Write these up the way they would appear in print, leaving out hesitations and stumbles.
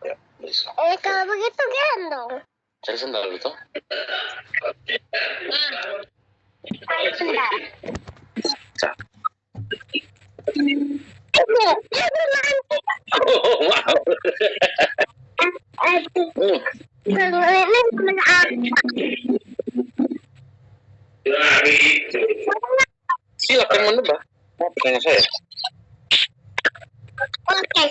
Ya, bisa. Kalau begitu gendong. Cari sendal gitu. Sendal. Cak. Oh, maaf. Silakan menebak. Mau pertanyaan saya? Oke.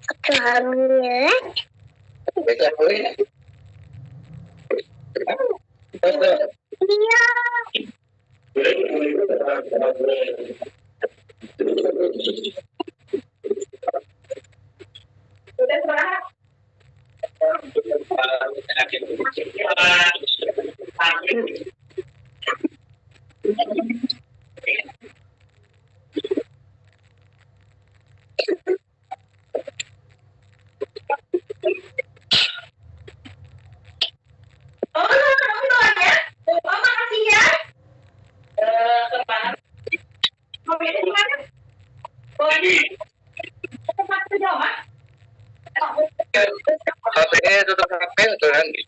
Aku ambil. Iya. HP-nya tutup HP atau nanti?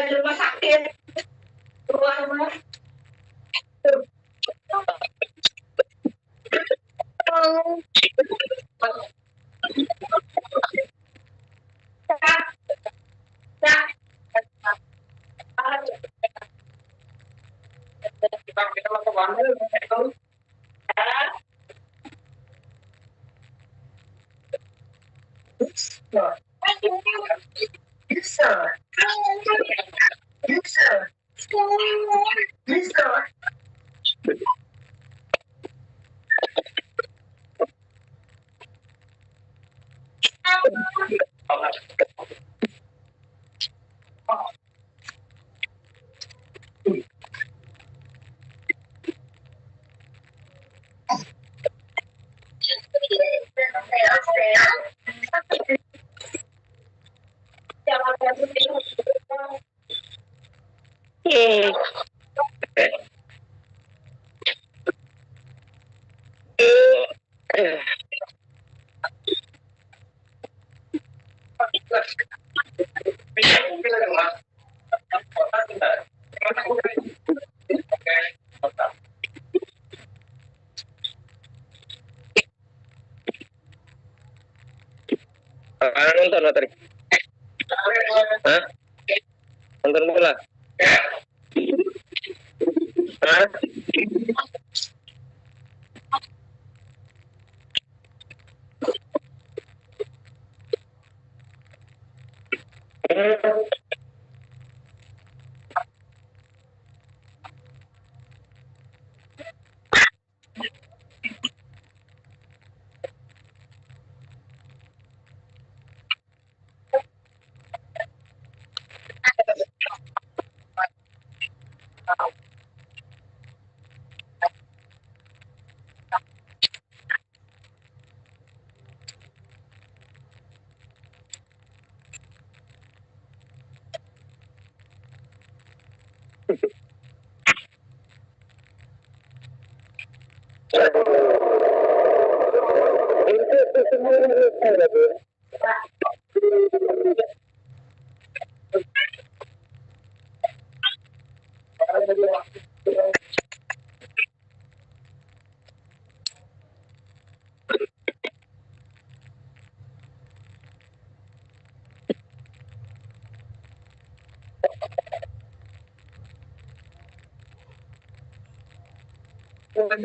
Di rumah sakit. Rumah. Nonton tadi? Hah? Nonton bola? Hah? Ini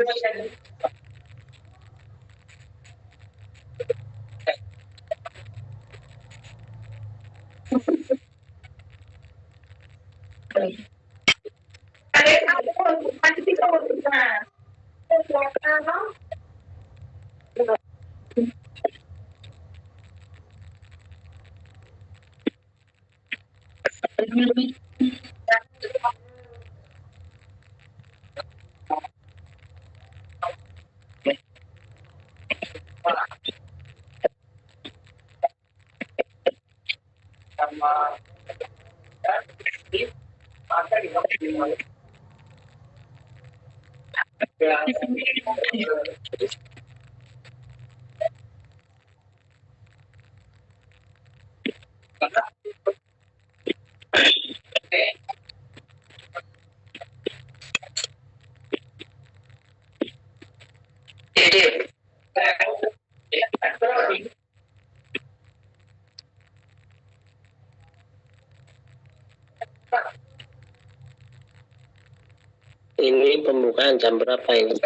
pembukaan jam berapa ini?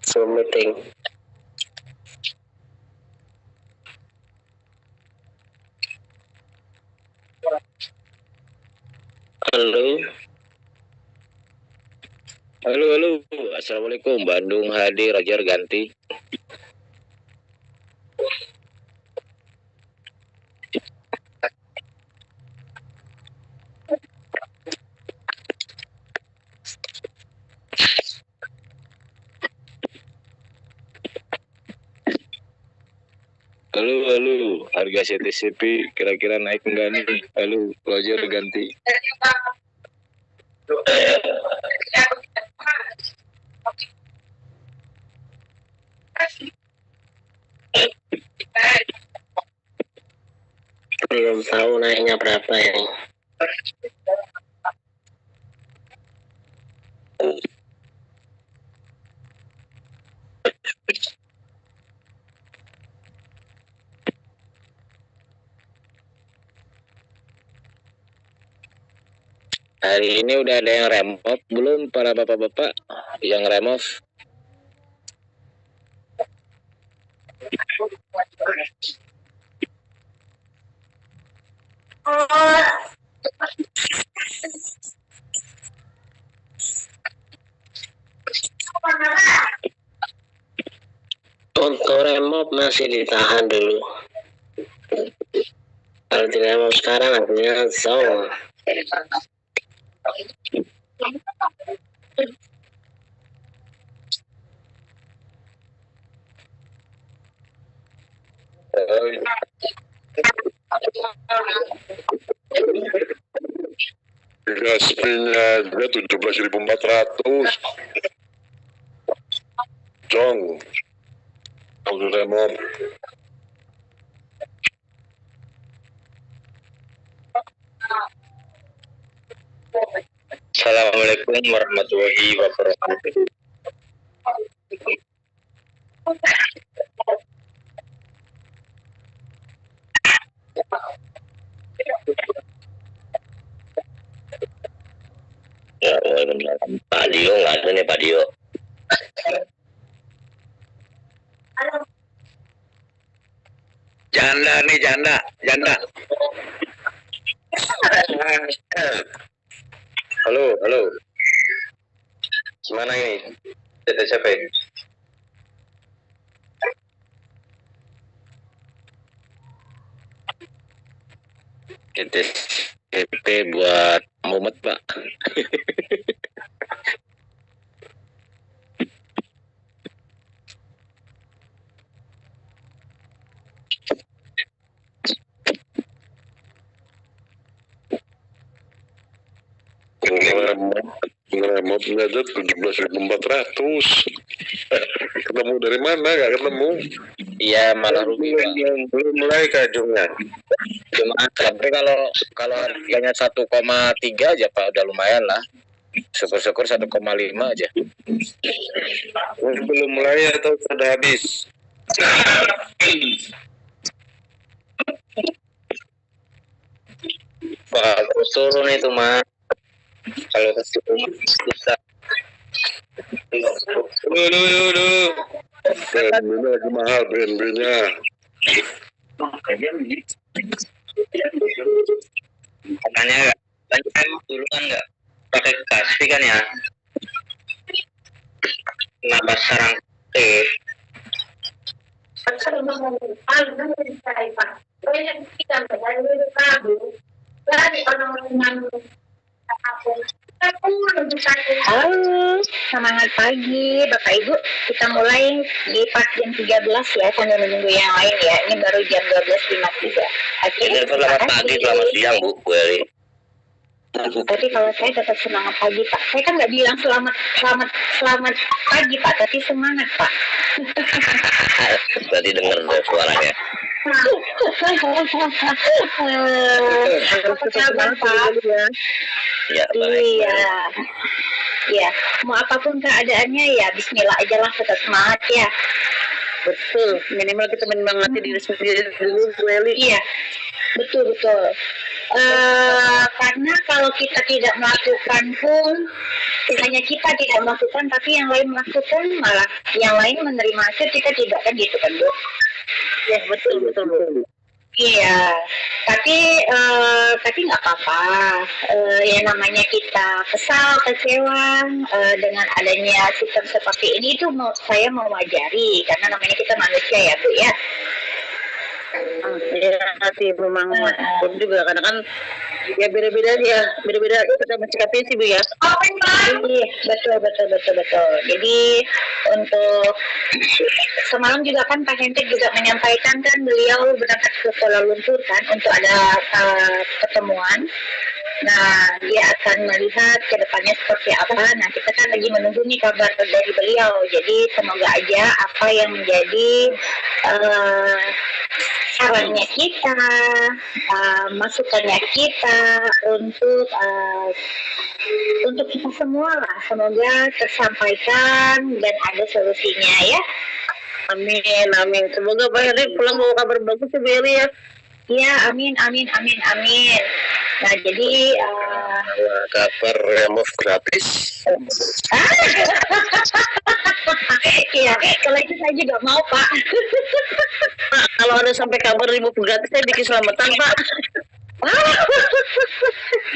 Zoom meeting. Halo. Halo. Assalamualaikum. Bandung hadir, Roger ganti. Halo. Harga CTCP kira-kira naik enggak nih? Halo, Roger ganti. Belum tahu naiknya berapa ya. Hari ini udah ada yang remove belum para bapak-bapak yang remove? Untuk remote masih ditahan dulu. Kalau di remote sekarang artinya zone. Gaspilnya dia 17.400. Jong. Untuk remote. Assalamualaikum warahmatullahi wabarakatuh. Ya, Pak Dio nggak ada nih Pak Dio. Janda nih janda. Halo. Gimana ini? Siapa ini? TTP buat Mumet Pak. Remote-nya aja 17.400. Ketemu dari mana? Gak ketemu. Iya malah rugi Pak. Belum mulai kajungnya. Cuma tapi kalau harganya 1,3 aja Pak udah lumayan lah. Syukur-syukur 1,5 aja. Belum mulai atau sudah habis? Bagus turun itu Mas. Kalau ke situ bisa Duh. BNB-nya lagi mahal BNB-nya. Makanya kan dulu kan nggak pakai kasih kan ya. Nambah sarang Halo, semangat pagi Bapak Ibu. Kita mulai di pas jam 13 ya, sambil menunggu yang lain ya. Ini baru jam 12.53. Oke. Selamat pagi, selamat siang Bu Eli. Tapi kalau saya tetap semangat pagi Pak. Saya kan nggak bilang selamat pagi Pak, tapi semangat Pak. Tadi dengar suaranya. Apa kabar Pak? Ya, baik. Iya. Ya, mau apapun keadaannya ya Bismillah aja lah, tetap semangat ya. Betul, minimal kita menyemangati diri sendiri dulu, Bu Eli. Iya, betul. Karena kalau kita tidak melakukan pun, hanya kita tidak melakukan, tapi yang lain melakukan, malah yang lain menerima hasil, kita tidak, kan gitu kan Bu? Ya, betul, Bu. Iya, tapi nggak apa-apa. Ya namanya kita kesal, kecewa dengan adanya sistem seperti ini itu saya mewajari karena namanya kita manusia ya Bu ya. Ya, sih memang pun juga karena kan ya beda-beda kita mencikapi sih Bu ya. Iya, betul. Jadi untuk semalam juga kan Pak Hendrik juga menyampaikan kan beliau berangkat ke Kuala Lumpur kan untuk ada pertemuan. Nah, dia akan melihat ke depannya seperti apa. Nah, kita kan lagi menunggu nih kabar dari beliau. Jadi semoga aja apa yang menjadi sarannya kita, masukannya kita untuk kita semua lah, semoga tersampaikan dan ada solusinya ya. Amin. Semoga Pak Henry pulang bawa kabar bagus ya Bu Eli ya. Ya, amin. Nah, jadi Kabar remove gratis. iya, kalau itu saya juga mau Pak. Pak, kalau ada sampai kabar remove gratis saya bikin selamatan Pak.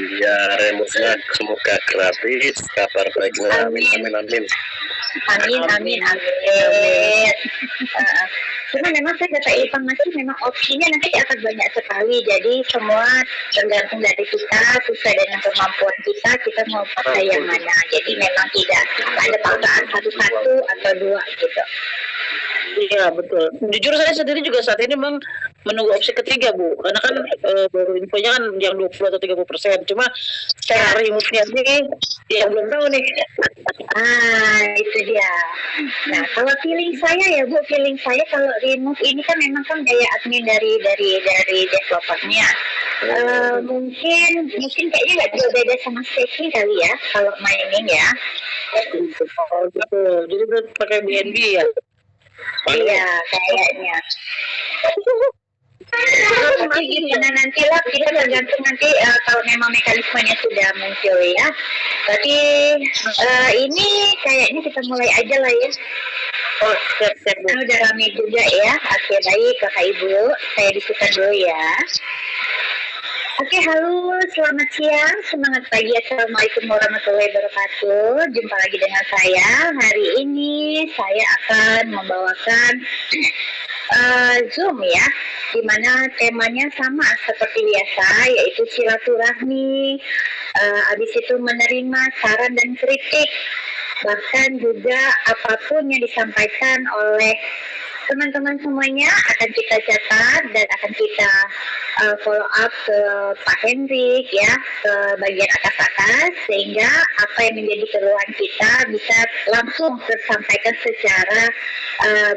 Iya, remove-nya semoga gratis. Kabar baiknya. Amin. Amin. Cuma memang saya kata informasi memang opsinya nanti akan banyak sekali. Jadi semua tergantung dari kita, sesuai dengan kemampuan kita mau pakai yang mana. Jadi memang tidak ada paksaan satu atau dua gitu. Iya betul. Jujur saya sendiri juga saat ini memang menunggu opsi ketiga Bu, karena kan baru infonya kan yang 20 atau 30%. Cuma secara remove-nya ini ya belum tahu nih. Itu dia. Nah, kalau feeling saya ya Bu, kalau remove ini kan memang kan gaya admin dari developernya. Mungkin kayaknya nggak jauh beda sama staking kali ya kalau mainin ya. Oh gitu. Jadi pakai BNB ya. Iya, kayaknya. Tapi gimana nanti lah, kita tergantung nanti kalau memang mekanismenya sudah muncul ya. Tapi ini kayaknya kita mulai aja lah ya. Oh, siap. Kan udah rame juga ya. Oke, baik Kakak Ibu, saya diskusikan dulu ya. Oke, halo, selamat siang, semangat pagi, assalamualaikum warahmatullahi wabarakatuh. Jumpa lagi dengan saya. Hari ini saya akan membawakan Zoom ya, dimana temanya sama seperti biasa, yaitu silaturahmi. Habis itu menerima saran dan kritik, bahkan juga apapun yang disampaikan oleh teman-teman semuanya akan kita catat dan akan kita follow up ke Pak Hendrik ya, ke bagian atas sehingga apa yang menjadi keluhan kita bisa langsung tersampaikan secara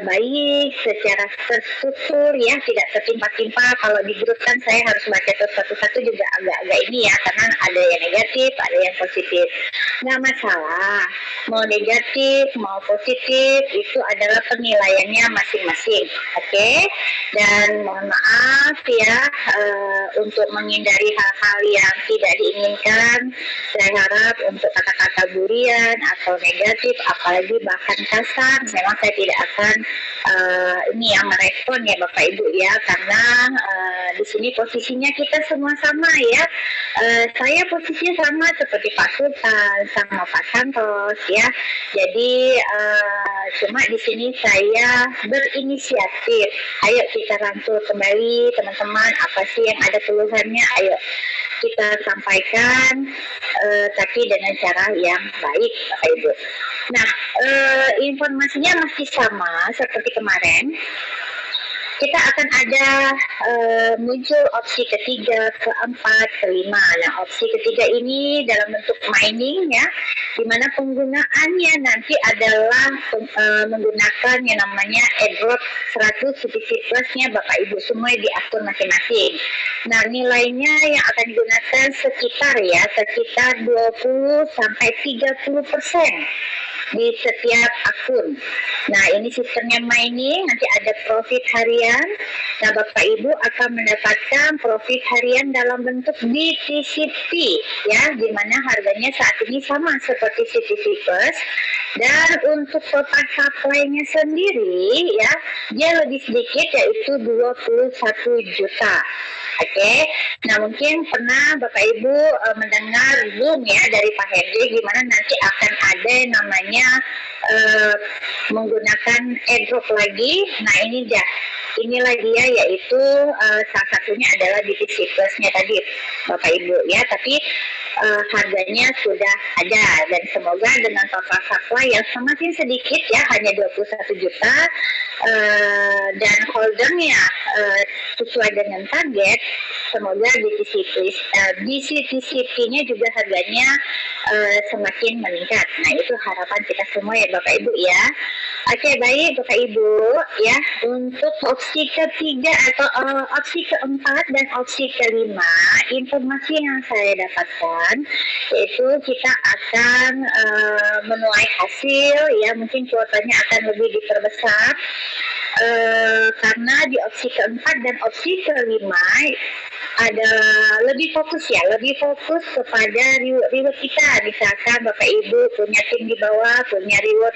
baik, secara terstruktur ya, tidak tertimpa-timpa. Kalau di grup kan saya harus baca satu-satu juga agak-agak ini ya, karena ada yang negatif, ada yang positif. Nggak masalah. mau negatif, mau positif, itu adalah penilaiannya masing-masing. Oke, dan mohon maaf ya, untuk menghindari hal-hal yang tidak diinginkan, saya harap untuk kata-kata burian atau negatif, apalagi bahkan kasar, memang saya tidak akan ini yang merespon ya Bapak Ibu ya, karena di sini posisinya kita semua sama ya. Saya posisinya sama seperti Pak Sultan sama Pak Santos ya. Jadi cuma di sini saya berinisiatif. Ayo kita rangkul kembali teman-teman, apa sih yang ada keluhannya, ayo kita sampaikan, tapi dengan cara yang baik Bapak Ibu. Nah, informasinya masih sama seperti kemarin. Kita akan ada muncul opsi ketiga, keempat, kelima. Nah, opsi ketiga ini dalam bentuk mining ya, di mana penggunaannya nanti adalah menggunakan yang namanya airdrop 100 CTC Plus-nya Bapak Ibu semua di akun masing-masing. Nah, nilainya yang akan digunakan sekitar 20 sampai 30% di setiap akun. Nah, ini sistemnya mining, nanti ada profit harian. Nah, Bapak Ibu akan mendapatkan profit harian dalam bentuk BTCP ya, di mana harganya saat ini sama seperti CTC Plus. Dan untuk total supply-nya sendiri ya, dia lebih sedikit yaitu 21 juta. Oke, nah mungkin pernah Bapak Ibu mendengar Zoom ya dari Pak Hendy, gimana nanti akan ada yang namanya menggunakan airdrop lagi. Nah inilah dia yaitu salah satunya adalah BTC Plus-nya tadi Bapak Ibu ya, tapi harganya sudah ada dan semoga dengan total supply yang semakin sedikit ya, hanya 21 juta dan holdernya sesuai dengan target, semoga BCTCP-nya juga harganya semakin meningkat. Nah, itu harapan kita semua ya Bapak Ibu ya. Oke, baik Bapak Ibu ya, untuk opsi ketiga atau opsi keempat dan opsi kelima, informasi yang saya dapatkan yaitu kita akan menuai hasil ya, mungkin kuotanya akan lebih diperbesar karena di opsi keempat dan opsi kelima ada lebih fokus kepada reward kita. Misalkan Bapak Ibu punya tim di bawah, punya reward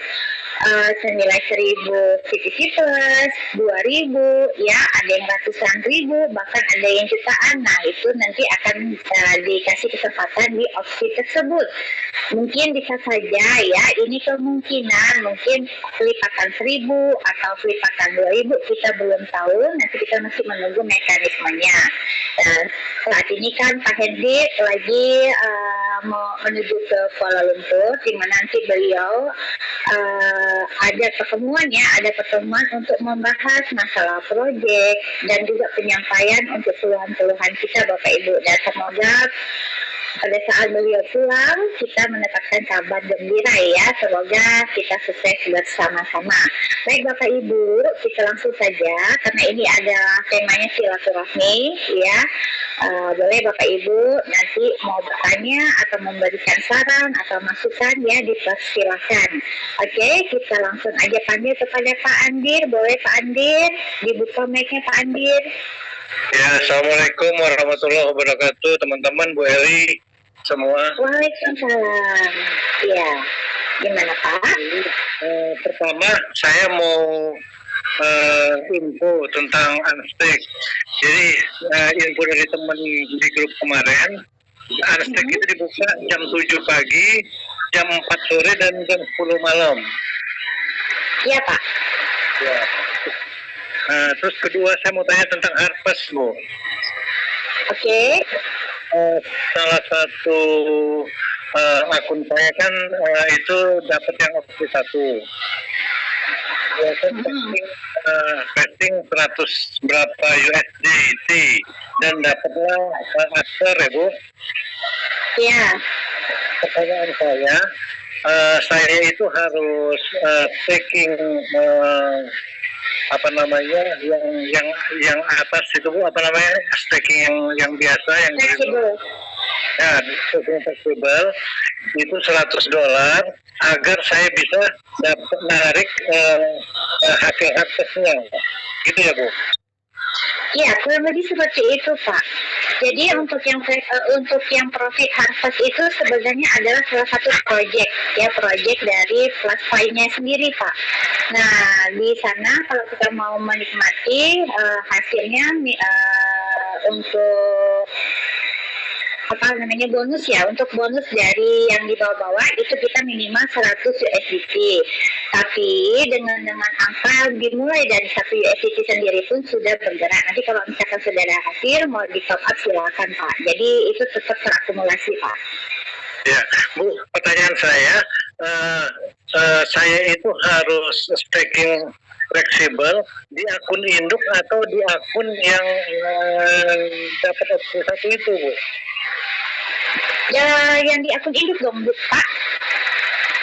senilai 1.000 CTC Plus, 2.000 ya, ada yang ratusan ribu, bahkan ada yang jutaan. Nah, itu nanti akan dikasih kesempatan di opsi tersebut. Mungkin bisa saja ya, ini kemungkinan mungkin pelipatan 1.000 atau pelipatan 2.000, kita belum tahu, nanti kita masih menunggu mekanismenya. Saat ini kan Pak Hendy lagi mau menuju ke Kuala Lumpur, di mana nanti beliau ada pertemuan untuk membahas masalah proyek dan juga penyampaian untuk keluhan-keluhan kita Bapak Ibu, dan semoga pada saat beliau pulang kita mendapatkan kabar gembira ya, semoga kita sukses bersama-sama. Baik Bapak Ibu, kita langsung saja karena ini ada temanya silaturahmi ya. Boleh Bapak Ibu nanti mau bertanya atau memberikan saran atau masukan ya, dipersilakan. Oke, kita langsung aja panggil kepada Pak Andir. Boleh Pak Andir, dibuka mic-nya Pak Andir. Ya, Assalamualaikum warahmatullahi wabarakatuh, teman-teman, Bu Eli semua. Waalaikumsalam. Ya, gimana Pak? Pertama, saya mau info tentang Anstek. Jadi info dari teman di grup kemarin, Anstek itu dibuka jam 7 pagi, jam 4 sore, dan jam 10 malam. Iya Pak. Ya. Terus kedua, saya mau tanya tentang Harpes, Bu. Oke. Salah satu akun saya kan itu dapat yang opsi 1. Ya, saya vesting 100 berapa USDT dan dapatlah Aster ya Bu. Iya. Pertanyaan saya itu harus taking apa namanya yang atas itu Bu, apa namanya, staking yang biasa yang Fleksibel. ya, staking fleksibel itu $100 agar saya bisa dapat menarik hasil harvestnya. Gitu ya, Bu? Ya, kurang lebih seperti itu, Pak. Jadi untuk yang profit harvest itu sebenarnya adalah salah satu proyek dari Plus Five-nya sendiri, Pak. Nah, di sana kalau kita mau menikmati hasilnya untuk bonus ya, untuk bonus dari yang di bawah-bawah itu kita minimal 100 USDT. Tapi dengan angka dimulai dari 1 USDT sendiri pun sudah bergerak. Nanti kalau misalkan sudah ada hasil mau di top up silakan, Pak. Jadi itu tetap terakumulasi, Pak. Ya, Bu, pertanyaan saya itu harus staking fleksibel di akun induk atau di akun yang dapat opsi satu itu, Bu? Ya, yang di akun induk dong, Bu, Pak.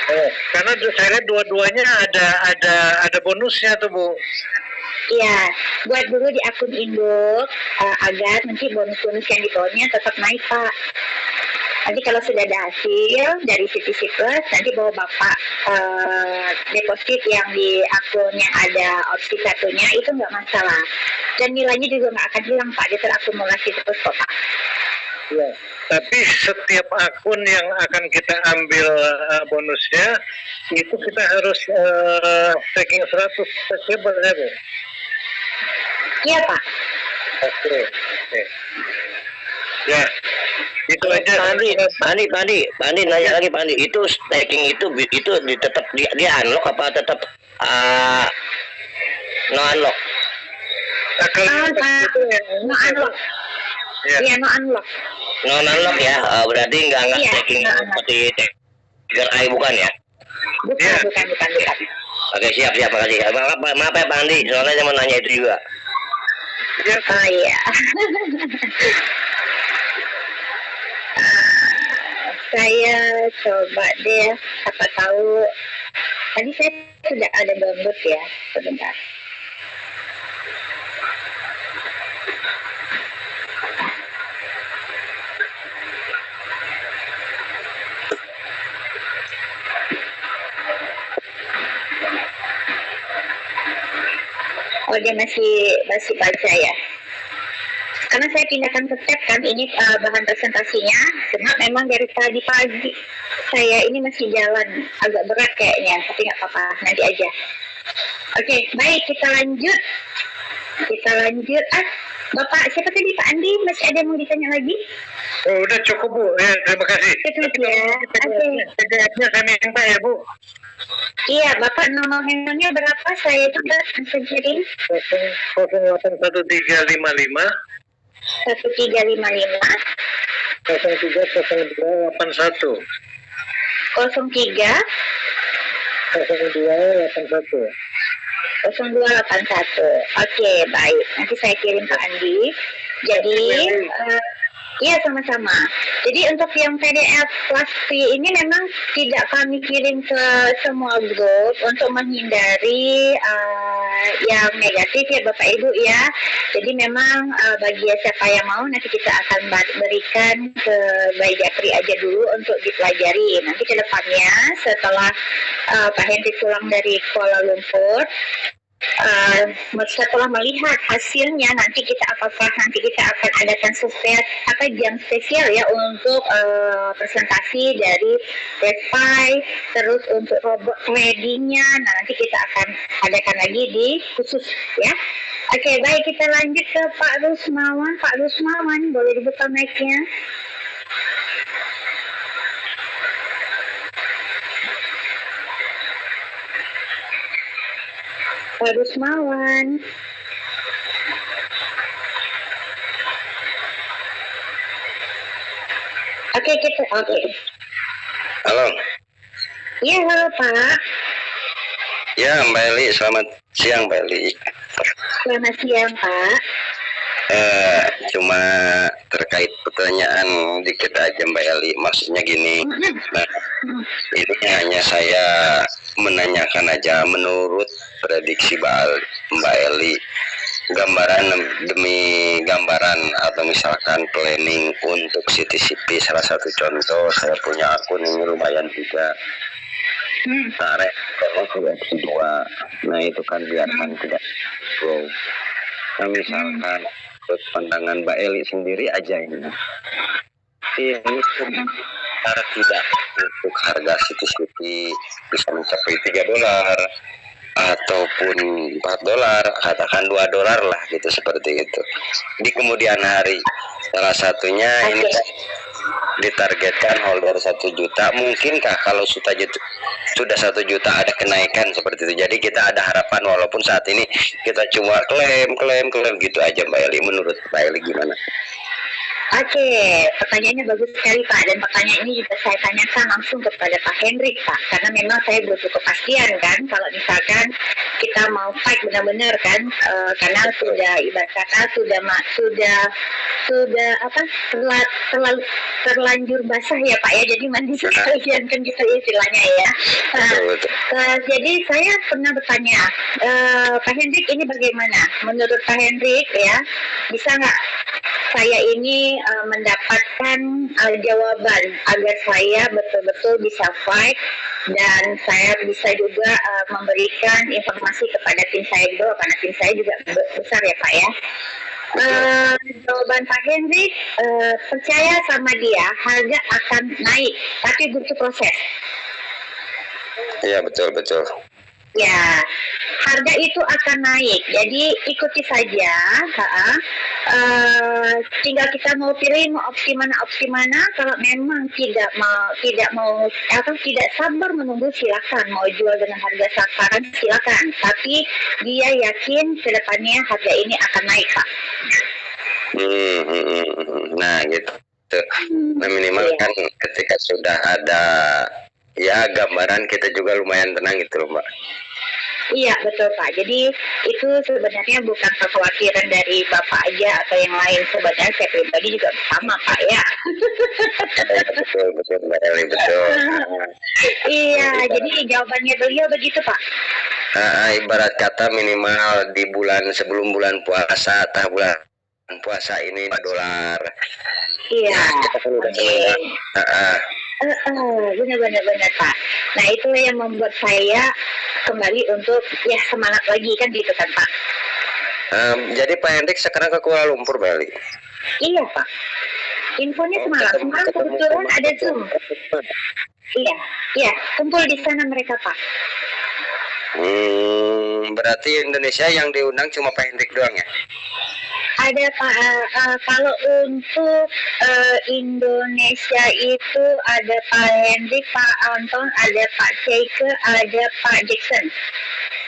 Oh, karena saya lihat dua-duanya ada bonusnya tuh, Bu. Iya, buat dulu di akun induk agar nanti bonus-bonus yang di bawahnya tetap naik, Pak. Nanti kalau sudah ada hasil dari CTC Plus, nanti bawa Bapak deposit yang di akun yang ada opsi satunya itu nggak masalah. Dan nilainya juga nggak akan hilang, Pak. Dia terakumulasi terus kok, Pak. Ya, tapi setiap akun yang akan kita ambil bonusnya itu kita harus staking 100 fleksibel ya, Bu? Iya, Pak. Oke. Ya, itu aja. Pandi nanya lagi, Pandi. Itu staking itu tetap dia unlock apa tetap no unlock? No unlock. Iya, no unlock. No unlock ya, berarti nggak Iya, staking no seperti Tiger Eye bukan ya? Bukan. Oke, siap, makasih. Maaf ya, Pandi, soalnya saya mau nanya itu juga. Ya, Oh iya. Saya coba deh, siapa tahu. Tadi saya sudah ada download ya, sebentar. Oh, dia masih baca ya. Karena saya pindahkan ke tab kan, ini bahan presentasinya. Cuma memang dari tadi pagi saya ini masih jalan, agak berat kayaknya, tapi nggak apa-apa, nanti aja. Oke, baik, kita lanjut. Bapak, siapa tadi, Pak Andi? Masih ada yang mau ditanya lagi? oh, udah cukup, Bu. Ya, terima kasih. Cukup ya. Oke. PDF-nya saya minta ya, Bu. Iya, Bapak nomor handphonenya berapa? Saya juga bisa kirim. 08135 1355 030281 03 0281. 0281. Oke, baik. Nanti saya kirim ke Andi. Jadi, iya sama-sama. Jadi untuk yang PDF Plus Fee ini memang tidak kami kirim ke semua grup untuk menghindari yang negatif ya Bapak Ibu ya. Jadi memang bagi siapa yang mau nanti kita akan berikan ke Bayi Japri aja dulu untuk dipelajari. Nanti ke depannya setelah Pak Henry pulang dari Kuala Lumpur, setelah melihat hasilnya nanti kita akan adakan jam spesial ya untuk presentasi dari DeFi, terus untuk robot tradingnya. Nah, nanti kita akan adakan lagi di khusus ya. Oke, baik, kita lanjut ke Pak Rusmawan. Pak Rusmawan, boleh dibuka mic-nya? Pak Rusmawan. Oke. Halo. Iya, halo Pak. Ya, Mbak Eli, selamat siang Mbak Eli. Selamat siang Pak. Cuma terkait pertanyaan dikit aja Mbak Eli. Maksudnya gini, nah, ini hanya saya menanyakan aja menurut prediksi Mbak Eli. gambaran demi gambaran atau misalkan planning untuk CTCP salah satu contoh saya punya akun ini lumayan juga tarik kalau opsi 2 nah itu kan biarkan tidak flow nah misalkan terus pandangan Mbak Eli sendiri aja ini secara tidak untuk harga CTCP bisa mencapai $3 ataupun $4 katakan $2 lah gitu seperti itu di kemudian hari salah satunya ini ditargetkan holder 1 juta mungkinkah kalau sudah 1 juta ada kenaikan seperti itu jadi kita ada harapan walaupun saat ini kita cuma klaim gitu aja Mbak Eli menurut Mbak Eli gimana? Oke, pertanyaannya bagus sekali Pak, dan pertanyaan ini juga saya tanyakan langsung kepada Pak Hendrik Pak, karena memang saya butuh kepastian kan, kalau misalkan kita mau fight benar-benar kan, karena sudah ibarat kata terlanjur basah ya Pak ya, jadi mandi sekalian kan gitu istilahnya ya. Jadi saya pernah bertanya, Pak Hendrik ini bagaimana? Menurut Pak Hendrik ya, bisa nggak saya ini mendapatkan jawaban agar saya betul-betul bisa fight dan saya bisa juga memberikan informasi kepada tim saya juga karena tim saya juga besar ya Pak ya. Jawaban Pak Hendrik, percaya sama dia, harga akan naik tapi butuh proses. Iya betul. Ya, harga itu akan naik. Jadi ikuti saja. Tinggal kita mau pilih mau opsi mana. Kalau memang tidak sabar menunggu silakan. Mau jual dengan harga sasaran silakan. Tapi dia yakin kedepannya harga ini akan naik Pak. Nah gitu. Nah minimal kan ketika sudah ada ya gambaran kita juga lumayan tenang gitu loh Mbak. Iya betul Pak. Jadi itu sebenarnya bukan kekhawatiran dari Bapak aja atau yang lain. Sebenarnya saya pribadi juga sama Pak ya. Betul Mbak Eli betul. Iya. Jadi jawabannya beliau begitu Pak. Ibarat kata minimal di sebelum bulan puasa atau bulan puasa ini $2. Iya. Kita kan udah benar Pak. Nah itu yang membuat saya kembali untuk ya semangat lagi kan gitu kan Pak. Jadi Pak Hendrik sekarang ke Kuala Lumpur Bali. Iya Pak. Infonya semalam kebetulan ada Zoom. Iya kumpul di sana mereka Pak. Berarti Indonesia yang diundang cuma Pak Hendrik doang ya? Ada Pak, kalau untuk Indonesia itu ada Pak Hendrik, Pak Anton, ada Pak Sheike, ada Pak Jackson.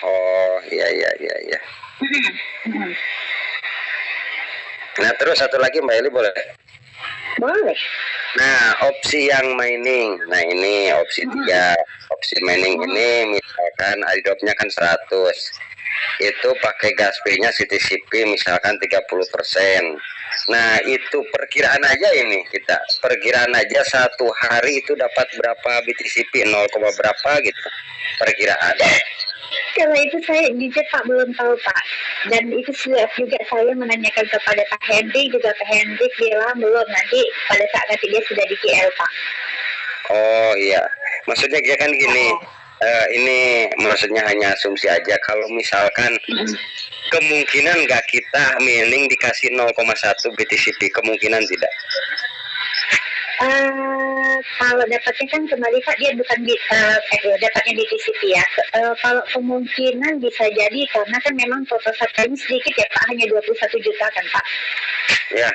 Oh iya. Nah terus satu lagi Mbak Eli boleh? Boleh. Nah opsi yang mining, nah ini opsi 3. Opsi mining ini misalkan airdropnya kan 100, itu pakai gas fee-nya CTCP misalkan 30%. Nah itu perkiraan aja ini kita perkiraan aja 1 hari itu dapat berapa BTCP 0, berapa gitu perkiraan. Kalau itu saya jujur Pak belum tahu Pak, dan itu sudah juga saya menanyakan kepada Pak Hendrik, juga Pak Hendrik bilang belum, nanti pada saat nanti dia sudah di KL Pak. Oh iya, maksudnya dia kan gini, ini maksudnya hanya asumsi aja. Kalau misalkan kemungkinan nggak kita mining dikasih 0,1 BTCP, kemungkinan tidak? Kalau dapatnya kan kembali Pak, dia bukan dapatnya di TCP ya. Kalau kemungkinan bisa jadi karena kan memang total satenya sedikit ya Pak, hanya 21 juta kan Pak. Ya.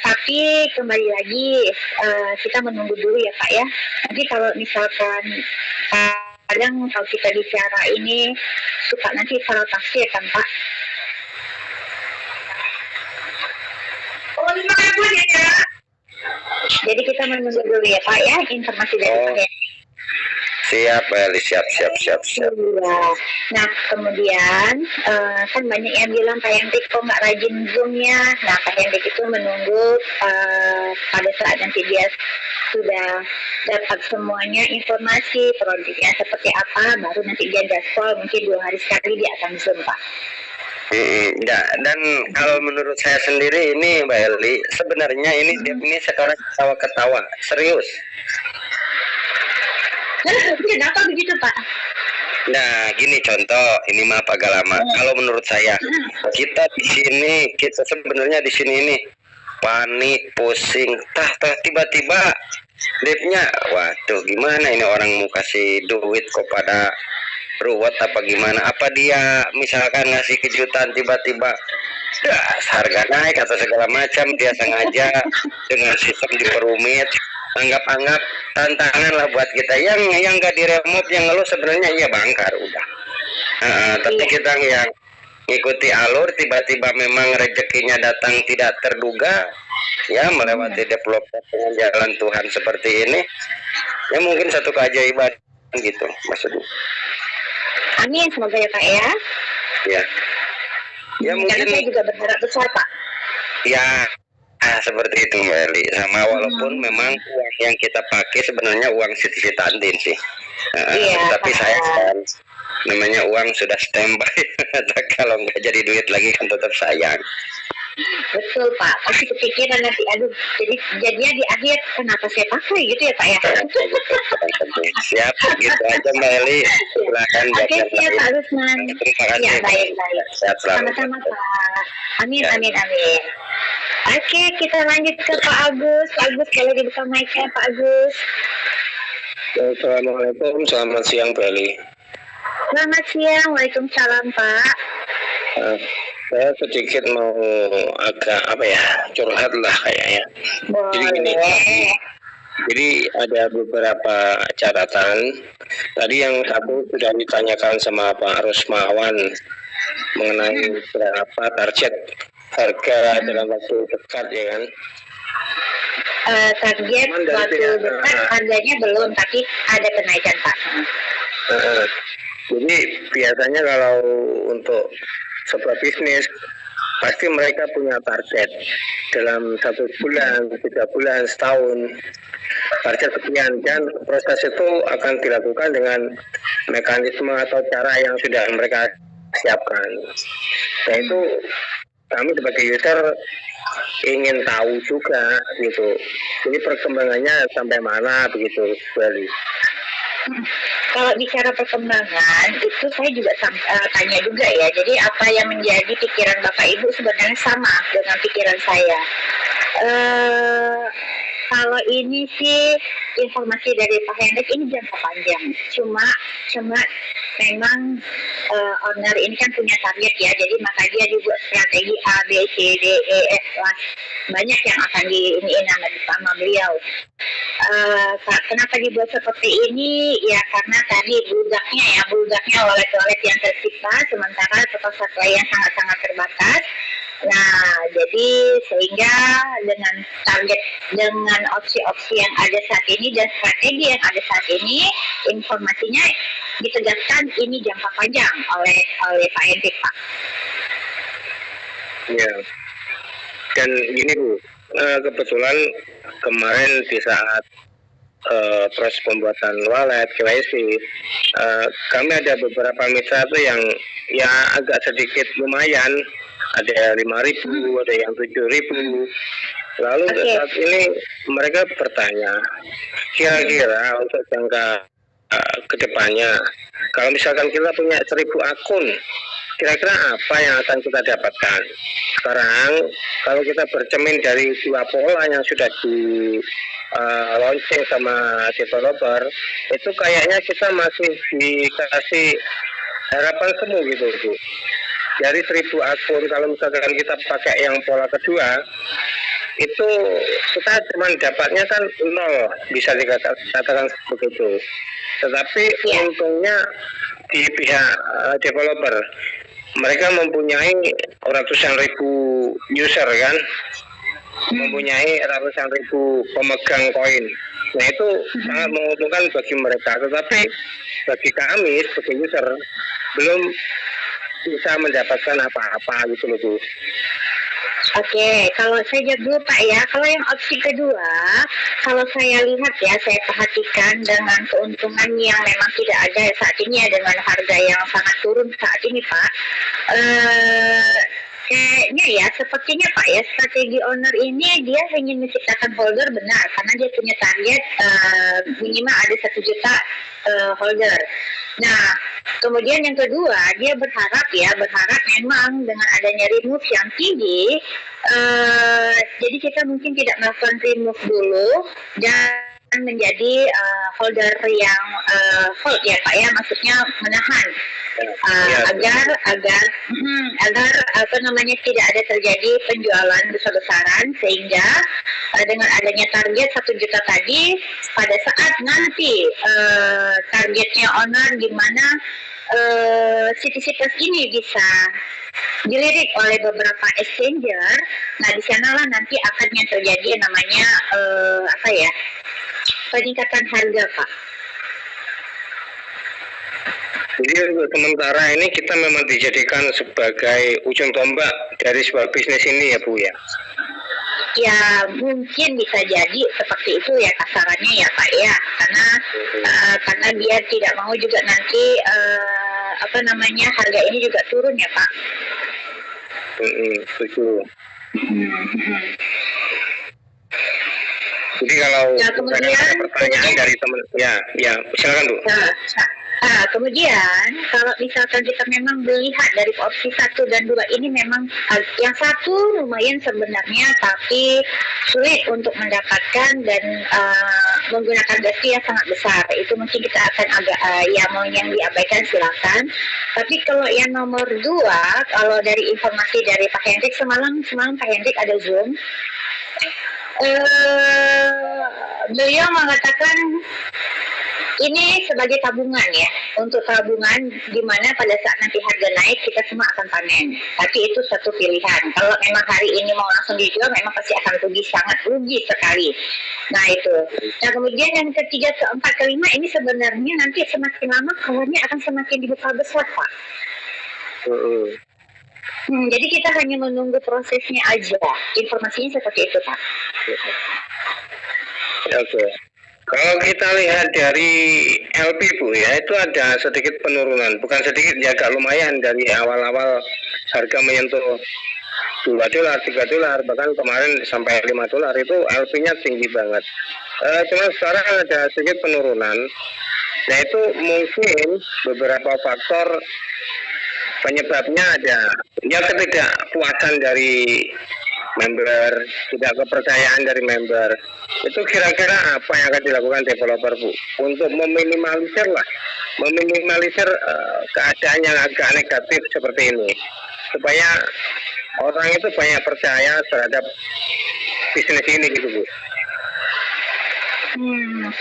Tapi kembali lagi kita menunggu dulu ya Pak ya. Nanti kalau misalkan kadang kalau kita bicara ini suka nanti salah tafsir kan Pak. Jadi kita menunggu dulu ya Pak ya informasi dari Pak ya. Siap, Bali, siap. Iya. Nah kemudian kan banyak yang bilang Pak Hendrik kok nggak rajin zoomnya. Nah Pak Hendrik itu menunggu pada saat nanti dia sudah dapat semuanya informasi produknya seperti apa, baru nanti dia gaspol mungkin 2 hari sekali dia akan Zoom, Pak. Ya, dan kalau menurut saya sendiri ini Mbak Eli, sebenarnya ini sekarang ketawa-ketawa, serius. Kenapa begitu, Pak? Nah, gini contoh, ini mah agak lama. Kalau menurut saya, kita sebenarnya di sini ini panik, pusing, tiba-tiba liftnya, waduh gimana ini orang mau kasih duit kepada ruwet apa gimana? Apa dia misalkan ngasih kejutan tiba-tiba harga naik atau segala macam, dia sengaja dengan sistem diperumit, anggap tantangan lah buat kita yang nggak diremove, yang ngeluh sebenarnya iya bangkar udah. Tapi kita yang ikuti alur, tiba-tiba memang rezekinya datang tidak terduga, ya melewati developer dengan jalan Tuhan seperti ini, ya mungkin satu keajaiban gitu maksudnya. Amin, semoga ya Pak ya. Ya mungkin. Karena saya juga berharap besar Pak. Ya, seperti itu Mbak Eli. Sama walaupun memang uang yang kita pakai sebenarnya uang Siti Tantin sih. Tapi Pak. saya kan namanya uang sudah standby. Kalau nggak jadi duit lagi kan tetap sayang. Betul Pak, pasti kepikiran nanti, aduh, jadinya di akhir kenapa saya pakai gitu ya Pak ya. Siap, gitu aja Mbak Eli. Silakan. Oke, siap Pak Rusman. Terima kasih. Ya, baik. Sehat selalu. Sama-sama Pak. Amin. Oke, kita lanjut ke Pak Agus. Pak Agus, kalau dibuka mic-nya Pak Agus. Assalamualaikum, selamat siang Mbak Eli. Selamat siang, waalaikumsalam Pak. Saya sedikit mau agak curhat lah kayaknya. Jadi gini, jadi ada beberapa catatan. Tadi yang satu sudah ditanyakan sama Pak Rusmawan mengenai berapa target harga dalam waktu dekat ya kan. Target waktu dekat harganya belum, tapi ada kenaikan Pak. Jadi biasanya kalau untuk sebuah bisnis pasti mereka punya target dalam 1 bulan, 3 bulan, setahun, target sekian, dan proses itu akan dilakukan dengan mekanisme atau cara yang sudah mereka siapkan. Yaitu kami sebagai user ingin tahu juga gitu, ini perkembangannya sampai mana begitu sekali. Kalau bicara perkembangan itu saya juga tanya juga ya. Jadi apa yang menjadi pikiran Bapak Ibu sebenarnya sama dengan pikiran saya. Kalau ini sih informasi dari Pak Hendrik ini jangka panjang. Cuma memang owner ini kan punya target ya. Jadi maka dia dibuat strategi A, B, C, D, E, F lah. Banyak yang akan sama beliau. Kenapa dibuat seperti ini? Ya karena tadi bulgaknya walet-walet yang tercipta, sementara toko supply yang sangat-sangat terbatas. Nah, jadi sehingga dengan opsi-opsi yang ada saat ini dan strategi yang ada saat ini, informasinya ditegaskan ini jangka panjang oleh Pak Hendrik, Pak. Ya. Dan gini Bu, kebetulan kemarin di saat proses pembuatan wallet KYC, kami ada beberapa mitra tuh yang ya agak sedikit lumayan, ada 5.000, ada yang 7.000. Lalu saat ini mereka bertanya, kira-kira untuk jangka kedepannya, kalau misalkan kita punya 1.000 akun, kira-kira apa yang akan kita dapatkan? Sekarang kalau kita bercermin dari 2 pola yang sudah di launching sama developer, itu kayaknya kita masih dikasih harapan semu gitu Bu. Dari 1.000 akun, kalau misalkan kita pakai yang pola kedua, itu kita cuma dapatnya kan 0, bisa dikatakan begitu. Tetapi untungnya di pihak developer, mereka mempunyai ratusan ribu user kan, mempunyai ratusan ribu pemegang koin. Nah itu sangat menguntungkan bagi mereka. Tetapi bagi kami sebagai user belum bisa mendapatkan apa-apa gitu loh Bu. Oke, kalau saya jawab dulu Pak ya. Kalau yang opsi kedua, kalau saya lihat ya, saya perhatikan dengan keuntungan yang memang tidak ada saat ini ya, dengan harga yang sangat turun saat ini Pak. Kayaknya ya, sepertinya Pak ya, strategi owner ini dia ingin menciptakan holder benar, karena dia punya target minimal ada 1 juta holder. Nah, kemudian yang kedua, dia berharap memang dengan adanya remove yang tinggi, jadi kita mungkin tidak melakukan remove dulu dan menjadi holder yang hold ya Pak ya, maksudnya menahan agar apa namanya tidak ada terjadi penjualan besar-besaran, sehingga dengan adanya target 1 juta tadi, pada saat nanti targetnya owner di mana CTC Plus ini bisa dilirik oleh beberapa exchanger, nah di sanalah nanti akan yang terjadi yang namanya peningkatan harga Pak. Jadi untuk sementara ini kita memang dijadikan sebagai ujung tombak dari sebuah bisnis ini ya Bu ya? Ya mungkin bisa jadi seperti itu ya kasarannya ya Pak ya, karena dia tidak mau juga nanti harga ini juga turun ya Pak. Setuju. Jadi kalau kemudian ada pertanyaan dari teman, ya silakan Bu. Kemudian kalau misalkan kita memang melihat dari opsi 1 dan 2 ini memang yang satu lumayan sebenarnya, tapi sulit untuk mendapatkan dan menggunakan gas yang sangat besar. Itu mungkin kita akan agak mau yang diabaikan silakan. Tapi kalau yang nomor 2, kalau dari informasi dari Pak Hendrik semalam Pak Hendrik ada Zoom, beliau mengatakan ini sebagai tabungan ya, untuk tabungan di mana pada saat nanti harga naik kita semua akan panen. Tapi itu satu pilihan. Kalau memang hari ini mau langsung dijual, memang pasti akan rugi, sangat rugi sekali. Nah itu. Nah kemudian yang ketiga, keempat, kelima ini sebenarnya nanti semakin lama kawannya akan semakin dibuka besar Pak. Jadi kita hanya menunggu prosesnya aja. Informasinya seperti itu Pak. Oke. Kalau kita lihat dari LP Bu ya, itu ada sedikit penurunan, bukan sedikit ya, agak lumayan dari awal-awal harga menyentuh $2, $3, bahkan kemarin sampai $5 itu LP-nya tinggi banget. Cuma sekarang ada sedikit penurunan. Nah itu mungkin beberapa faktor penyebabnya ada ya ketidakpuasan dari member, tidak kepercayaan dari member. Itu kira-kira apa yang akan dilakukan developer Bu untuk meminimalisir keadaan yang agak negatif seperti ini, supaya orang itu banyak percaya terhadap bisnis ini gitu Bu?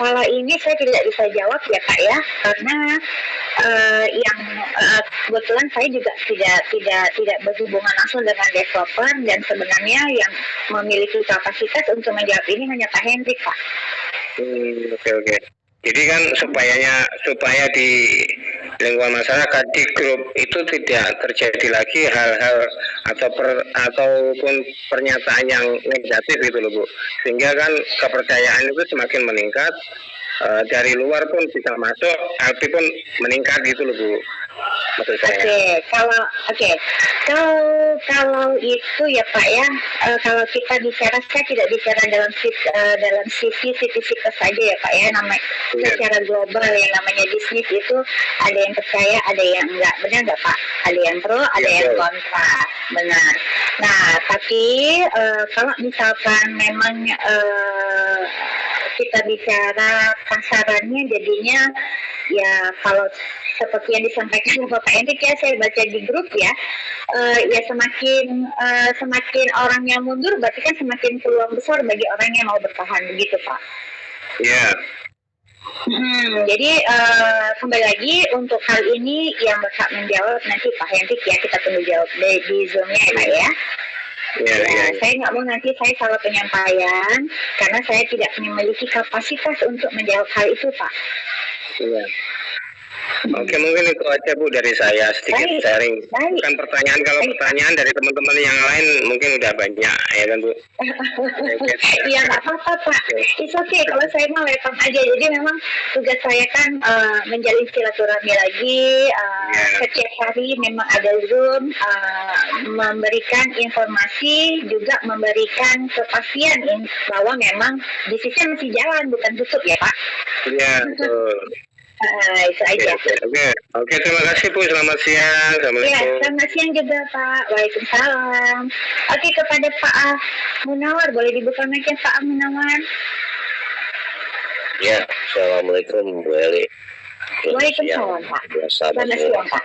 Kalau ini saya tidak bisa jawab ya Pak ya, karena yang kebetulan saya juga tidak berhubungan langsung dengan developer, dan sebenarnya yang memiliki kapasitas untuk menjawab ini hanya Pak Hendrik Pak. Oke. Jadi kan supaya di lingkungan masyarakat, di grup itu tidak terjadi lagi hal-hal ataupun pernyataan yang negatif gitu loh Bu, sehingga kan kepercayaan itu semakin meningkat, dari luar pun bisa masuk, LP pun meningkat gitu loh Bu. Kalau itu ya Pak ya, kalau kita bicara, saya tidak bicara dalam sisi saja ya Pak ya, namanya secara global yang namanya bisnis itu ada yang percaya, ada yang enggak, benar nggak Pak? Ada yang pro, ada yang kontra, benar. Nah tapi kalau misalkan memang kita bicara kasarannya, jadinya ya kalau seperti yang disampaikan oleh Bapak Hendrik ya, saya baca di grup ya, ya semakin orang yang mundur, berarti kan semakin peluang besar bagi orang yang mau bertahan, begitu Pak. Iya. Jadi kembali lagi untuk hal ini yang berhak menjawab nanti Pak Hendrik ya, kita tunggu jawab di Zoom-nya ya Pak ya. Saya nggak mau nanti saya salah penyampaian, karena saya tidak memiliki kapasitas untuk menjawab hal itu Pak. Oke, mungkin itu aja Bu dari saya, sedikit Baik. sharing. Baik. Bukan pertanyaan, kalau Baik. pertanyaan dari teman-teman yang lain mungkin udah banyak ya kan Bu. Iya nggak apa-apa Pak. It's okay kalau saya mau welcome aja. Jadi memang tugas saya kan menjalin silaturahmi lagi. Setiap hari memang ada Zoom, memberikan informasi, juga memberikan kepastian bahwa memang bisnisnya masih jalan, bukan tutup ya Pak. Iya, betul. Itu aja. Oke, terima kasih Bu. Selamat siang. Ya, Assalamualaikum. selamat siang juga Pak. Waalaikumsalam. Oke, kepada Pak Munawar, boleh dibuka mic-nya Pak Munawar? Ya, assalamualaikum Bu Eli. Waalaikumsalam Pak. Selamat siang Pak.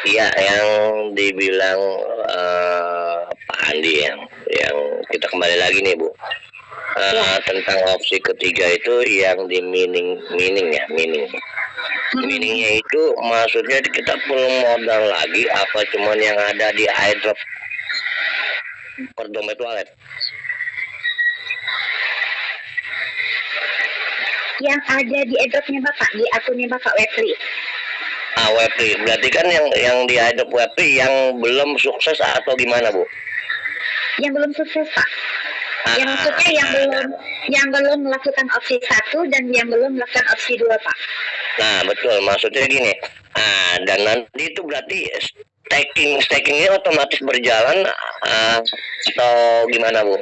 Iya, yang dibilang Pak Andi yang kita kembali lagi nih Bu. Tentang opsi ketiga itu yang di miningnya itu maksudnya kita perlu modal lagi apa cuman yang ada di airdrop per dompet wallet? Yang ada di airdropnya Bapak, di akunnya Bapak Webly. Webly berarti kan yang di airdrop Webly yang belum sukses atau gimana Bu? Yang belum sukses Pak. Yang maksudnya yang belum melakukan opsi 1 dan yang belum melakukan opsi 2 Pak. Nah betul, maksudnya gini. Dan nanti itu berarti stakingnya otomatis berjalan atau gimana Bu?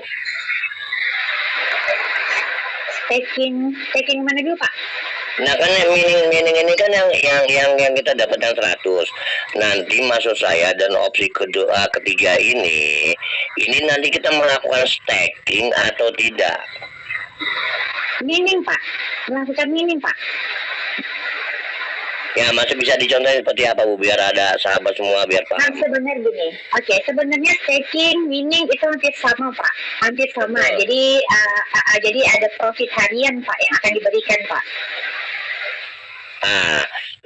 Staking mana dulu Pak? Nah kan mining ini kan yang kita dapat yang 100. Nanti maksud saya dan opsi ketiga ini nanti kita melakukan staking atau tidak? Mining Pak, melakukan mining Pak. Ya masih bisa dicontohin seperti apa Bu biar ada sahabat semua biar Nah, paham. sebenarnya gini, sebenarnya staking, mining itu hampir sama Pak, hampir sama. Jadi ada profit harian Pak yang akan diberikan Pak.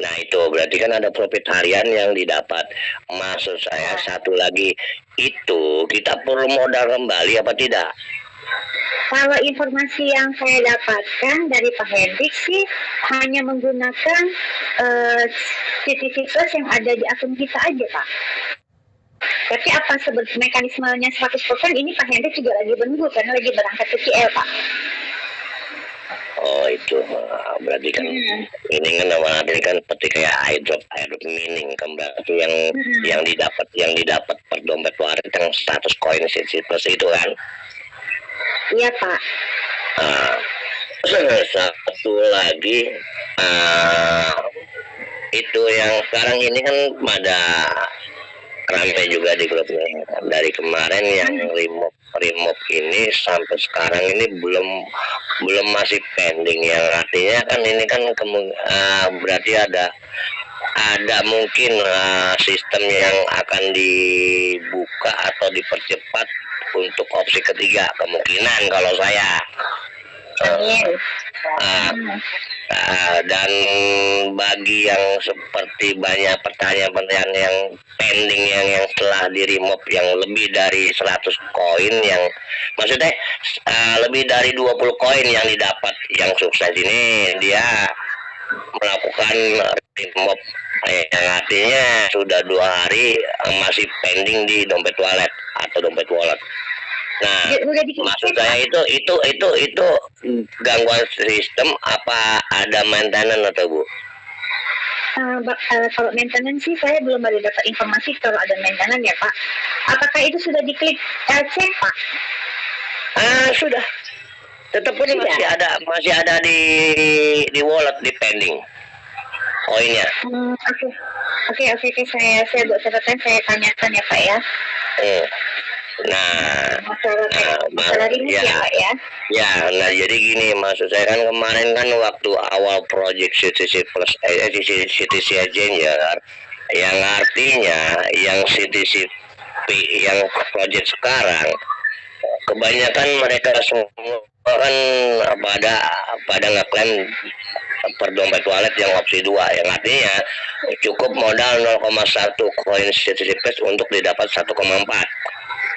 Nah itu berarti kan ada profit harian yang didapat. Maksud saya satu lagi itu kita perlu modal kembali apa tidak? Kalau informasi yang saya dapatkan dari Pak Hendrik sih hanya menggunakan CTC Plus yang ada di akun kita aja Pak. Tapi apa mekanismenya 100% ini Pak Hendrik juga lagi menunggu karena lagi berangkat ke KL Pak. Oh itu berarti kan ini kan berarti kan seperti kayak airdrop mining kan berarti yang didapat per dompet wallet yang 100 koin plus itu kan. Iya Pak. Satu lagi itu yang sekarang ini kan pada ramai juga di grupnya dari kemarin yang remove ini sampai sekarang ini belum masih pending, yang artinya kan ini kan berarti ada mungkin sistem yang akan dibuka atau dipercepat untuk opsi ketiga kemungkinan kalau saya. Dan bagi yang seperti banyak pertanyaan-pertanyaan yang pending yang telah di remove yang lebih dari 100 koin yang maksudnya lebih dari 20 koin yang didapat, yang sukses ini dia melakukan remove yang artinya sudah 2 hari masih pending di dompet wallet atau dompet wallet. Nah, maksud saya itu gangguan sistem apa ada maintenance atau Bu? Kalau maintenance sih saya belum ada dapat informasi kalau ada maintenance ya Pak. Apakah itu sudah diklik cek Pak? Sudah. Tetap pun masih ada di wallet di pending koinnya. Oke. Saya buat catatan, saya tanyakan ya Pak ya. Masalah ini ya Pak ya. Ya, nah jadi gini maksud saya kan kemarin kan waktu awal project CTC Plus CTC Changer yang artinya yang CTC yang project sekarang kebanyakan mereka semua kan pada ngeklaim per dompet wallet yang opsi 2 yang artinya cukup modal 0,1 koin CTC Plus untuk didapat 1,4.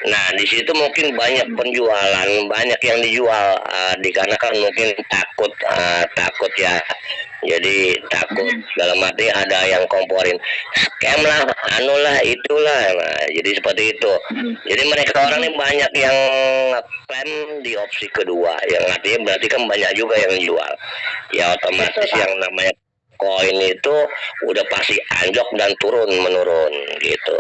Nah, di situ mungkin banyak penjualan, banyak yang dijual, dikarenakan mungkin takut ya. Jadi takut dalam arti ada yang komporin scam lah, anulah, itulah. Nah, jadi seperti itu. Jadi mereka orang ini banyak yang klaim di opsi kedua, yang artinya berarti kan banyak juga yang jual. Ya otomatis yang namanya koin itu udah pasti anjlok dan menurun gitu.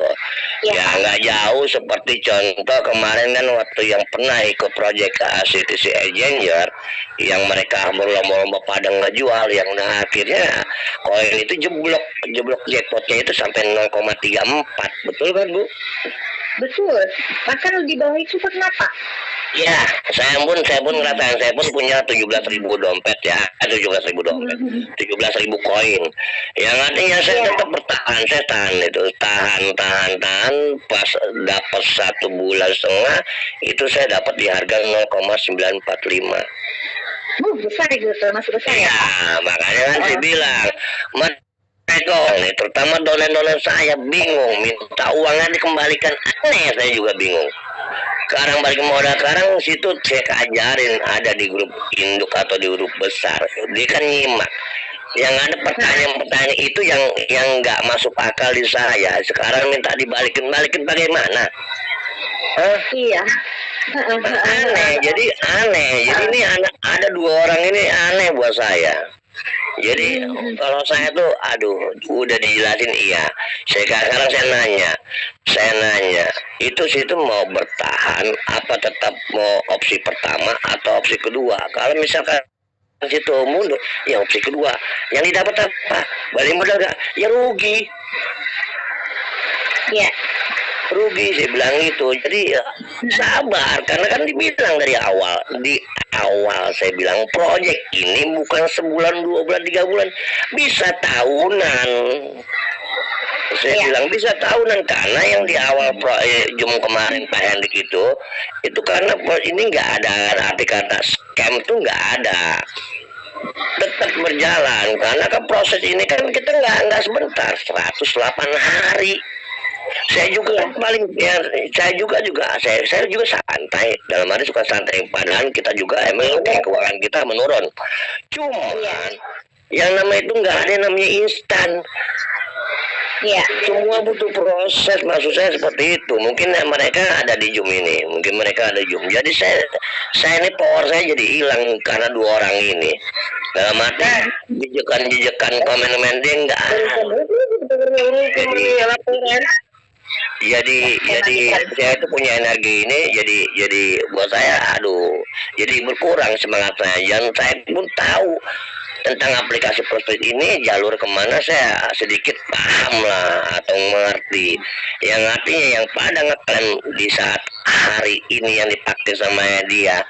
Ya nggak jauh seperti contoh kemarin kan waktu yang pernah ikut proyek CTC Exchanger yang mereka berlomba-lomba pada ngejual, yang akhirnya koin itu jeblok jackpotnya itu sampai 0,34, betul kan Bu? Betul. Bahkan di bawah itu kenapa? Ya, saya pun ngerasain, saya pun punya 17.000 dompet ya, 17.000 dompet, 17.000 koin. Yang artinya saya tetap bertahan, saya tahan, pas dapat 1 bulan setengah, itu saya dapat di harga 0,945. Besar gitu, masih besar ya? Ya, makanya kan saya bilang, nih, terutama dolen-dolen saya bingung, minta uangnya dikembalikan, aneh, saya juga bingung. Sekarang balik modal, sekarang situ cek ajarin, ada di grup induk atau di grup besar, dia kan nyimak. Yang ada pertanyaan-pertanyaan itu yang nggak masuk akal di saya. Sekarang minta dibalikin bagaimana? Iya. Aneh. Jadi ini ada 2 orang ini aneh buat saya. Jadi kalau saya tuh, udah dijelasin iya. Sekarang saya nanya, itu situ mau bertahan apa tetap mau opsi pertama atau opsi kedua? Kalau misalkan situ mundur, ya opsi kedua. Yang didapat apa? Balik modal gak? Ya rugi. Iya. Rugi, saya bilang gitu. Jadi ya, sabar, karena kan dibilang dari awal. Di awal saya bilang proyek ini bukan sebulan, 2 bulan, 3 bulan, bisa tahunan. Saya bilang bisa tahunan, karena yang di awal proyek Jum kemarin Pak Hendik itu karena ini nggak ada arti kata scam, tuh nggak ada, tetap berjalan, karena kan proses ini kan kita nggak sebentar, 108 hari. Saya juga paling ya, saya juga santai, dalam arti suka santai, padahal kita juga emang keuangan kita menurun. Cuman yang namanya itu nggak ada yang namanya instan. Iya. Semua butuh proses, maksud saya seperti itu. Mungkin mereka ada di Jum ini, mungkin mereka ada Jum. Jadi saya ini power saya jadi hilang karena 2 orang ini. Dalam arti jejekan komen dia nggak ada. Jadi saya itu punya energi ini, jadi buat saya jadi berkurang semangat saya. Yang saya pun tahu tentang aplikasi prospek ini, jalur kemana saya sedikit paham lah atau mengerti. Yang artinya yang pada ngeklaim di saat hari ini yang dipakai sama dia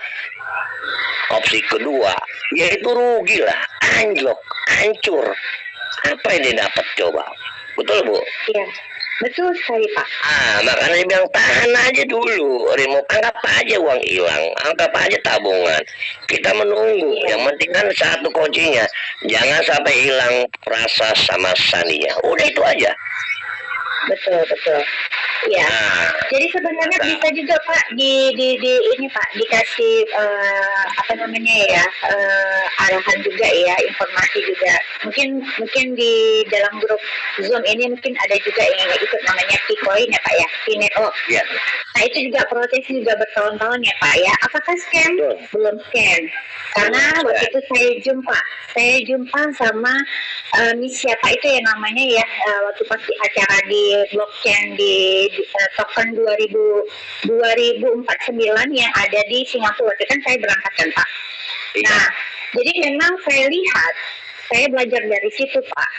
opsi kedua, yaitu rugi lah, anjlok, hancur. Apa yang dia dapat coba? Betul Bu? Iya. Betul sekali Pak. Makanya dia bilang tahan aja dulu, remove, anggap aja uang hilang, anggap aja tabungan. Kita menunggu. Yang penting kan satu kuncinya, jangan sampai hilang rasa sama sandinya. Udah itu aja. Betul. Iya. Jadi sebenarnya bisa juga Pak di ini Pak dikasih arahan juga ya, informasi juga. Mungkin di dalam grup Zoom ini mungkin ada juga yang ikut namanya Picoin ya Pak ya, Pineto. Iya. Nah itu juga proses juga bertahun-tahun ya Pak ya. Apakah scam? Belum scam. Karena waktu itu saya jumpa sama siapa itu ya namanya ya, waktu pas di acara di blockchain di token 2049 yang ada di Singapura. Itu kan saya berangkat kan Pak. Nah, jadi memang saya lihat, saya belajar dari situ Pak.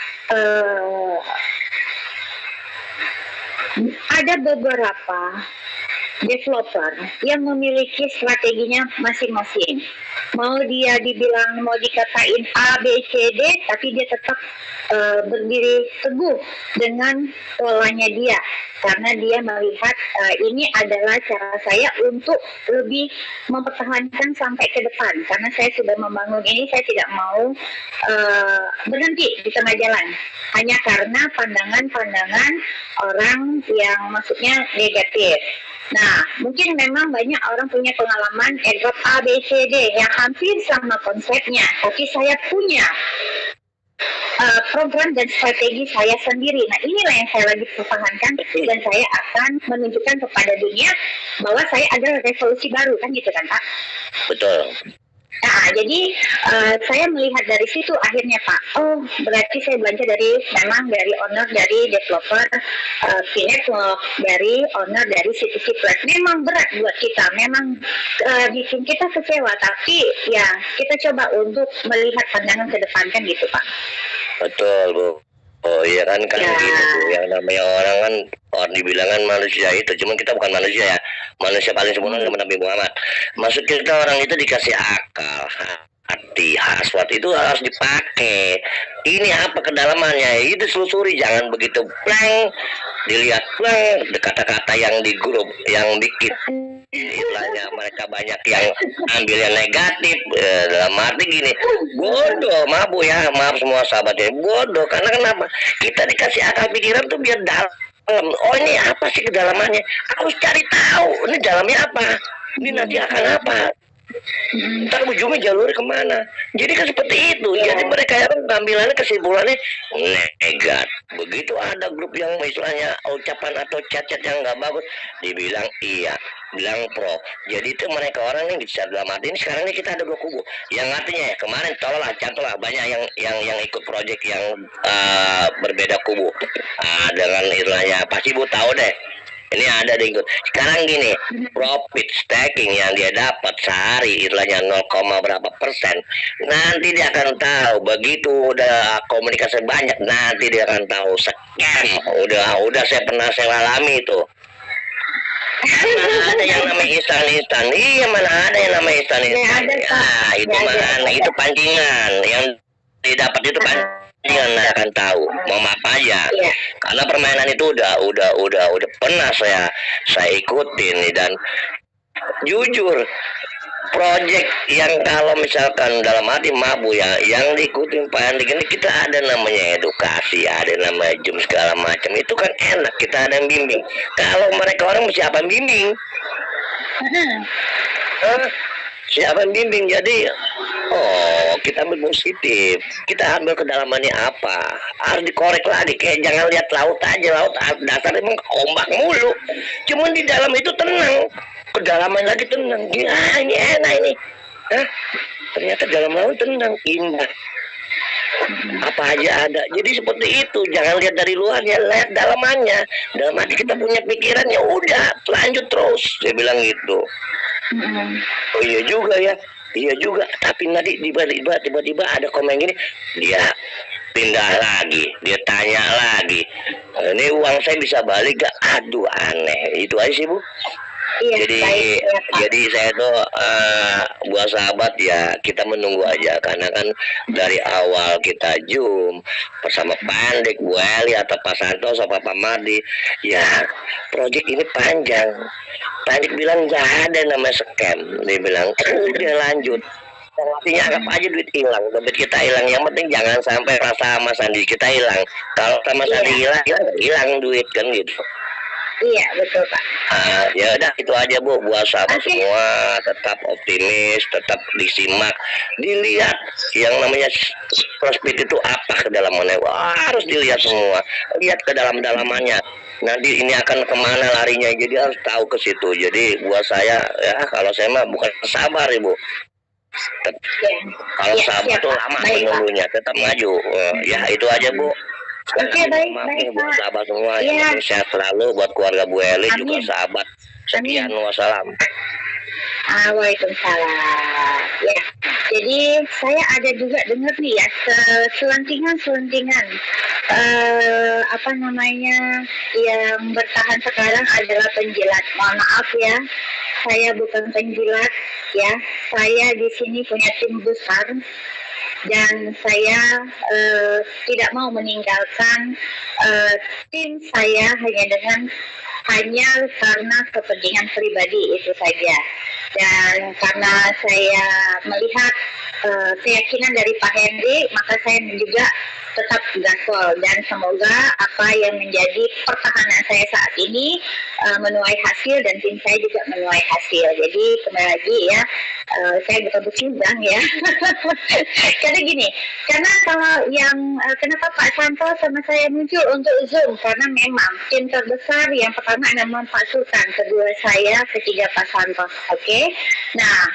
Ada beberapa developer yang memiliki strateginya masing-masing. Mau dia dibilang, mau dikatain A, B, C, D, tapi dia tetap berdiri teguh dengan polanya dia. Karena dia melihat ini adalah cara saya untuk lebih mempertahankan sampai ke depan. Karena saya sudah membangun ini, saya tidak mau berhenti di tengah jalan. Hanya karena pandangan-pandangan orang yang maksudnya negatif. Nah, mungkin memang banyak orang punya pengalaman airdrop A, B, C, D yang hampir sama konsepnya, tapi saya punya program dan strategi saya sendiri. Nah, inilah yang saya lagi pertahankan dan saya akan menunjukkan kepada dunia bahwa saya ada revolusi baru, kan gitu kan Pak? Betul. Nah, jadi saya melihat dari situ akhirnya Pak, oh berarti saya belanja memang dari owner, dari developer network, dari owner, dari situs web. Memang berat buat kita, memang bikin kita kecewa, tapi ya kita coba untuk melihat pandangan ke depan kan gitu Pak. Betul Bu. Oh iya kan Ya. gini Bu, yang namanya orang kan orang dibilang kan manusia itu, cuman kita bukan manusia ya, manusia paling sempurna sama Nabi Muhammad. Maksud kita orang itu dikasih akal, hati, hasrat itu harus dipakai. Ini apa kedalamannya? Itu selusuri, jangan begitu blank, dilihat blank, kata-kata yang di grup, yang dikit. Istilahnya mereka banyak yang ambil yang negatif, dalam arti gini, bodoh, maaf Bu ya, maaf semua sahabatnya, bodoh. Karena kenapa? Kita dikasih akal pikiran tuh biar dalam. Oh ini apa sih kedalamannya? Aku harus cari tahu, ini dalamnya apa? Ini nanti akan apa? Ntar ujungnya jalur kemana? Jadi kan seperti itu. Jadi mereka yang pengambilannya kesimpulannya negatif. Begitu ada grup yang istilahnya ucapan atau chat-chat yang nggak bagus, dibilang iya, bilang pro. Jadi itu mereka orang yang bisa dalam arti ini sekarang ini kita ada dua kubu. Yang artinya ya kemarin contohlah banyak yang ikut project yang berbeda kubu. Dengan istilahnya pasti Bu tahu deh. Ini ada di ikut. Sekarang gini, profit staking yang dia dapat sehari istilahnya 0, berapa persen. Nanti dia akan tahu begitu udah komunikasi banyak, nanti dia akan tahu scam. Udah saya pernah alami itu. Mana ada yang namanya instan. Iya, mana ada yang namanya instan. Ah, itu mana? Itu pancingan yang didapat itu pancingan. Akan tahu mau apa aja. Karena permainan itu udah pernah saya ikutin nih, dan jujur project yang kalau misalkan dalam hati mabu ya yang diikutin Pak Andik ini, kita ada namanya edukasi, ada namanya Zoom segala macam, itu kan enak, kita ada yang bimbing. Kalau mereka orang siapa yang bimbing? Siapa yang bimbing? Jadi kita ambil positif, kita ambil kedalamannya apa, harus dikorek lagi. Kayak jangan lihat laut aja, laut dasarnya emang ombak mulu, cuman di dalam itu tenang, kedalaman lagi tenang. Ini enak ini, ternyata dalam laut tenang, indah, apa aja ada. Jadi seperti itu, jangan lihat dari luarnya, lihat dalamannya. Dalam hati kita punya pikiran, ya udah lanjut terus, saya bilang gitu. Oh iya juga ya, iya juga. Tapi nanti tiba-tiba ada komen gini, dia pindah lagi, dia tanya lagi, ini uang saya bisa balik gak? Aduh aneh, itu aja sih Bu. Iya, jadi saya tuh buat sahabat ya, kita menunggu aja, karena kan dari awal kita Zoom bersama Pak Andik, Bu Eli atau Pak Santos atau Pak Mardi, ya proyek ini panjang. Pak Andik bilang nggak ada namanya scam, dia bilang udah lanjut. Artinya anggap aja duit hilang, dompet kita hilang. Yang penting jangan sampai rasa sama Sandi kita hilang. Kalau sama Sandi hilang duit kan gitu. Iya betul Pak. Ya udah itu aja Bu, buat sahabat semua tetap optimis, tetap disimak, dilihat yang namanya prospek itu apa kedalamannya. Wah, harus dilihat semua, lihat ke dalam-dalamannya. Nanti ini akan kemana larinya, jadi harus tahu ke situ. Jadi buat saya ya, kalau saya mah bukan sabar Ibu. Kalau sabar tuh lama menunggunya, tetap maju. Ya itu aja Bu. Oke, baik buat Pak. sahabat semua, yang sehat selalu buat keluarga Bu Eli juga sahabat. Sekian, wassalam. Waalaikumsalam. Ya, jadi saya ada juga dengar nih ya selentingan apa namanya yang bertahan sekarang adalah penjilat. Mohon maaf ya, saya bukan penjilat ya. Saya di sini punya tim besar. Dan saya tidak mau meninggalkan tim saya hanya karena kepentingan pribadi itu saja. Dan karena saya melihat keyakinan dari Pak Henry, maka saya juga tetap gaspol, dan semoga apa yang menjadi pertahanan saya saat ini menuai hasil dan tim saya juga menuai hasil. Jadi kembali lagi ya, saya bukan bersidang ya. Karena gini, karena kalau yang kenapa Pak Santo sama saya muncul untuk Zoom, karena memang tim terbesar yang pertama nama Pak Sultan, kedua saya, ketiga Pak Santos. Oke. Nah,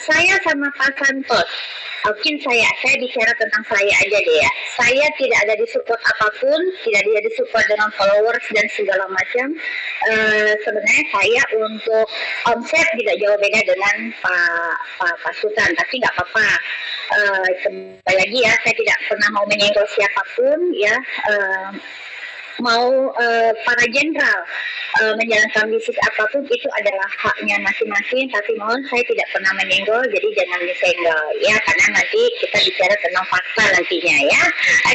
saya sama Pak Santos, mungkin saya bicara tentang saya aja deh ya. Saya tidak ada di support apapun, tidak ada di support dengan followers dan segala macam. Sebenarnya saya untuk omset tidak jauh beda dengan Pak Sultan, tapi nggak apa-apa. Kembali lagi ya, saya tidak pernah mau menyenggol siapapun ya. Mau para jenderal menjalankan bisnis apapun itu adalah haknya masing-masing, tapi mohon saya tidak pernah menyenggol, jadi jangan disenggol ya, karena nanti kita bicara tentang fakta nantinya ya.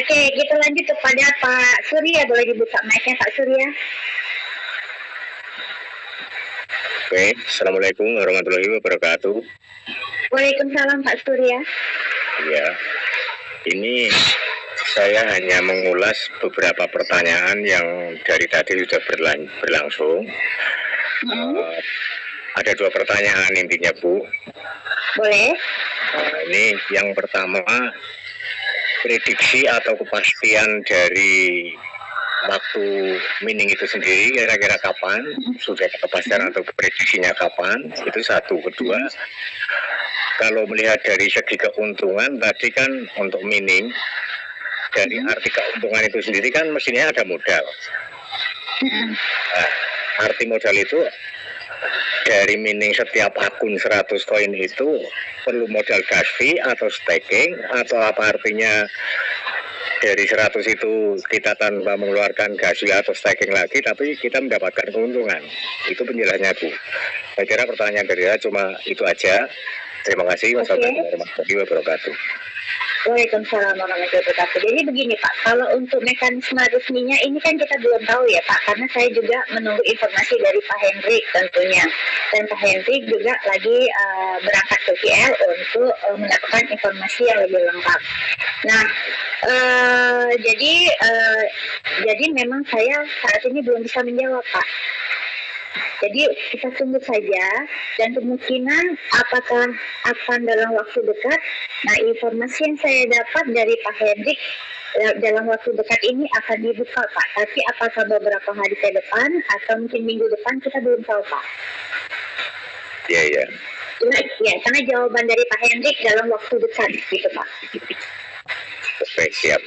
Oke, kita lanjut kepada Pak Surya, boleh dibuka mic-nya Pak Surya. Oke, Assalamualaikum warahmatullahi wabarakatuh. Waalaikumsalam Pak Surya. Ya, ini saya hanya mengulas beberapa pertanyaan yang dari tadi sudah berlangsung. Ada 2 pertanyaan intinya, Bu. Boleh. Ini yang pertama, prediksi atau kepastian dari waktu mining itu sendiri kira-kira kapan? Sudah ada kepastian atau prediksinya kapan? Itu satu. Kedua, kalau melihat dari segi keuntungan tadi kan untuk mining, dari arti keuntungan itu sendiri kan mestinya ada modal. Nah, arti modal itu dari mining setiap akun 100 koin itu perlu modal gas fee atau staking, atau apa artinya dari 100 itu kita tanpa mengeluarkan gas fee atau staking lagi tapi kita mendapatkan keuntungan. Itu penjelasannya, Bu. Saya kira pertanyaan dari saya cuma itu aja. Terima kasih. Wassalamualaikum warahmatullahi wabarakatuh. Waalaikumsalam warahmatullahi wabarakatuh. Jadi begini Pak, kalau untuk mekanisme resminya ini kan kita belum tahu ya Pak, karena saya juga menunggu informasi dari Pak Hendrik tentunya. Dan Pak Hendrik juga lagi berangkat ke KL untuk mendapatkan informasi yang lebih lengkap. Nah, jadi memang saya saat ini belum bisa menjawab Pak. Jadi kita tunggu saja, dan kemungkinan apakah akan dalam waktu dekat. Nah, informasi yang saya dapat dari Pak Hendrik dalam waktu dekat ini akan dibuka Pak. Tapi apakah beberapa hari ke depan atau mungkin minggu depan kita belum tahu Pak. Iya. Ya, karena jawaban dari Pak Hendrik dalam waktu dekat gitu Pak. Oke, siap.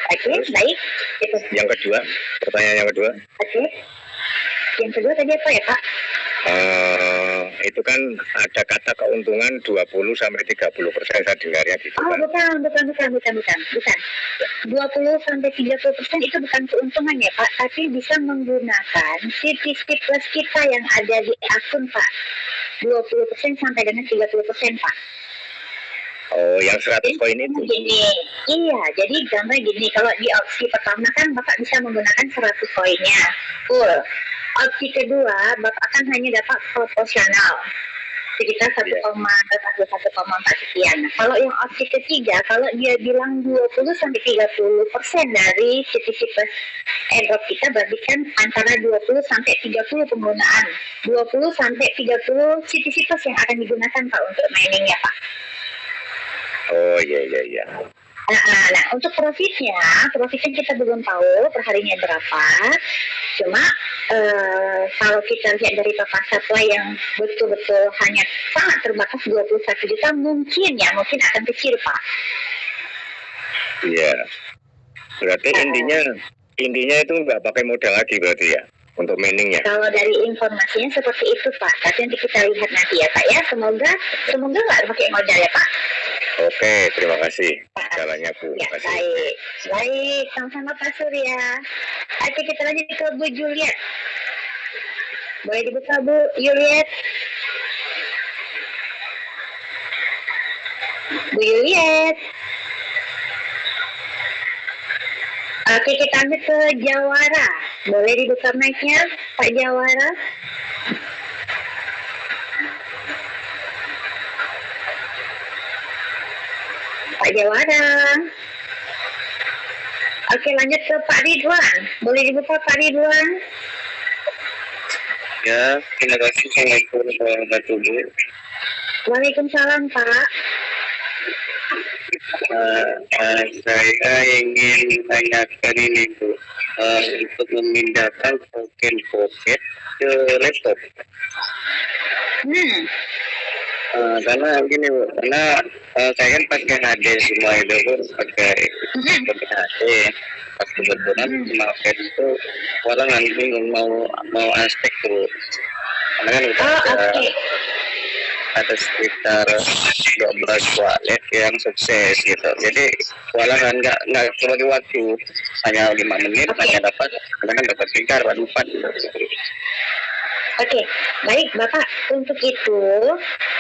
Oke, baik. Itu. Yang kedua, pertanyaan yang kedua. Oke. Yang kedua tadi apa ya Pak? Itu kan ada kata keuntungan 20-30%, saya dengarnya gitu. Oh, bukan. 20-30% itu bukan keuntungan ya Pak, tapi bisa menggunakan CTC plus kita yang ada di akun Pak. 20% sampai dengan 30% Pak. Oh, yang 100 koin itu? Gini, iya, jadi gambar gini, kalau di opsi pertama kan Bapak bisa menggunakan 100 koinnya, full. Opsi kedua, Bapak kan hanya dapat proporsional, sekitar 1,4 sekian. Kalau yang opsi ketiga, kalau dia bilang 20-30% dari CTC plus airdrop kita, berarti kan antara 20-30 penggunaan. 20-30 CTC plus yang akan digunakan Pak untuk miningnya Pak. Oh iya. Nah, untuk profitnya kita belum tahu perharinya berapa. Cuma kalau kita lihat dari Bapak Satwa yang betul-betul hanya sangat terbatas 21 juta, mungkin akan kecil Pak. Iya. Berarti intinya itu nggak pakai modal lagi berarti ya untuk miningnya. Kalau dari informasinya seperti itu Pak. Tapi nanti kita lihat nanti ya Pak ya. Semoga nggak pakai modal ya Pak. Oke, terima kasih. Jalannya Bu. Ya, baik. Sama-sama Pak Surya. Oke, kita lanjut ke Bu Juliet. Boleh dibuka Bu Juliet? Bu Juliet. Oke, kita lanjut ke Jawara. Boleh dibuka mic-nya Pak Jawara? Bapak Jawara. Oke, lanjut ke Pak Ridwan. Boleh dibuka Pak Ridwan? Ya, terima kasih. Assalamualaikum warahmatullahi wabarakatuh. Waalaikumsalam Pak. Saya ingin tanyakan ini Bu, untuk memindahkan token pocket ke laptop. Karena gini Bu, karena saya kan pakai HD semua itu Bu, pakai HD. Pas kebetulan kemarin itu orang bingung mau unstack Bu. Karena kan udah ada sekitar 12 wallet yang sukses gitu. Jadi kewalahan nggak bagi waktu, hanya 5 menit hanya dapat, karena dapat 3 dapat 4 gitu. Oke, baik Bapak. Untuk itu,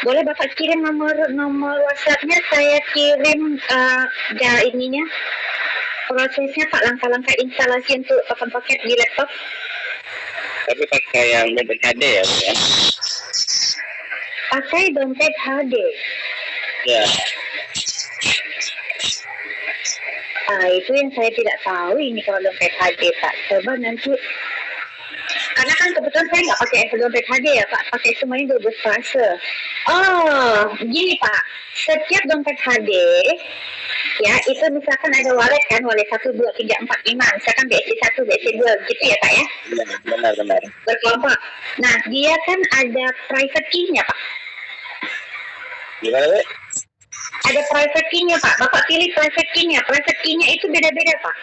boleh Bapak kirim nomor WhatsApp-nya, saya kirim ininya, prosesnya Pak, langkah-langkah instalasi untuk token pocket di laptop. Tapi pakai yang dompet HD ya Bu ya? Pakai dompet HD. Ya. Itu yang saya tidak tahu ini kalau dompet HD Pak. Coba nanti, karena kan kebetulan saya nggak pakai dompet HD ya Pak, pakai semuanya 12 fase. Oh, gini Pak, setiap dompet HD ya itu misalkan ada wallet kan, wallet 1, 2, 3, 4, 5, misalkan BSC1, BSC2 gitu ya Pak ya? Benar. Berkelompok. Nah, dia kan ada private key-nya Pak. Gimana Bu? Ada private key-nya Pak. Bapak pilih private key-nya. Private key-nya itu beda-beda Pak.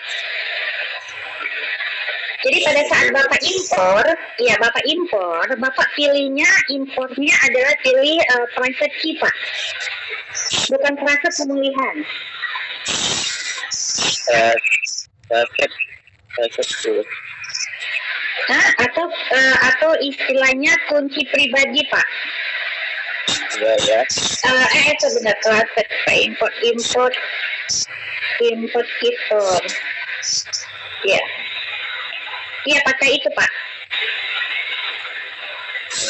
Jadi pada saat Bapak impor, Bapak pilihnya, impornya adalah pilih private key Pak. Bukan private pemulihan. Private. Nah, atau istilahnya kunci pribadi Pak. Ya. Itu benar, private Pak. Import key form. Ya. Iya, pakai itu Pak.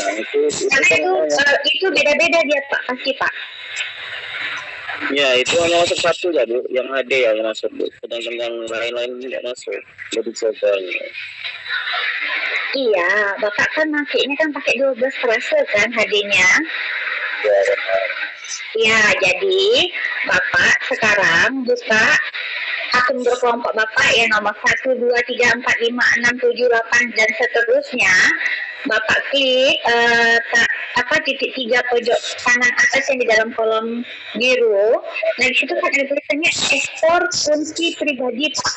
Nah, Karena itu beda-beda dia Pak, pasti Pak. ya itu hanya masuk satu ya Bu, yang HD yang masuk Bu, sedangkan yang lain-lain tidak masuk. Jadi coba. Iya, Bapak kan masuknya kan pakai 12 frase kan HD-nya. Ya, jadi Bapak sekarang buka akun berkelompok Bapak yang nomor 1, 2, 3, 4, 5, 6, 7, 8 dan seterusnya. Bapak klik titik 3 pojok kanan atas yang di dalam kolom biru. Nah, di situ kan ada tulisannya ekspor kunci pribadi Pak.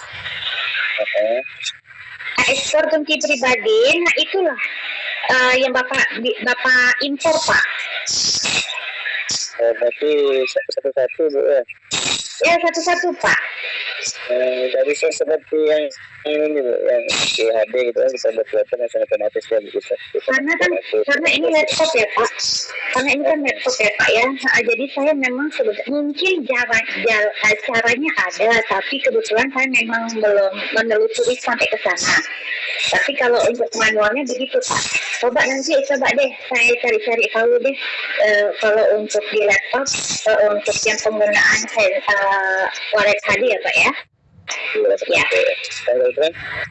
Ekspor kunci pribadi. Nah, itulah yang Bapak impor Pak. Berarti satu-satu Bu ya? Ya, satu-satu Pak. Dari seperti yang ini Bu, yang di HD gitu kan, bisa buat langsung otomatis kan bisa. Karena ini laptop ya Pak. Karena ini kan laptop ya Pak ya. Nah, jadi saya memang mungkin caranya ada, tapi kebetulan saya memang belum menelusuri sampai ke sana. Tapi kalau untuk manualnya begitu Pak. Coba deh saya cari-cari tahu deh. Kalau untuk di laptop, untuk yang penggunaan wallet HD ya Pak ya. Ya.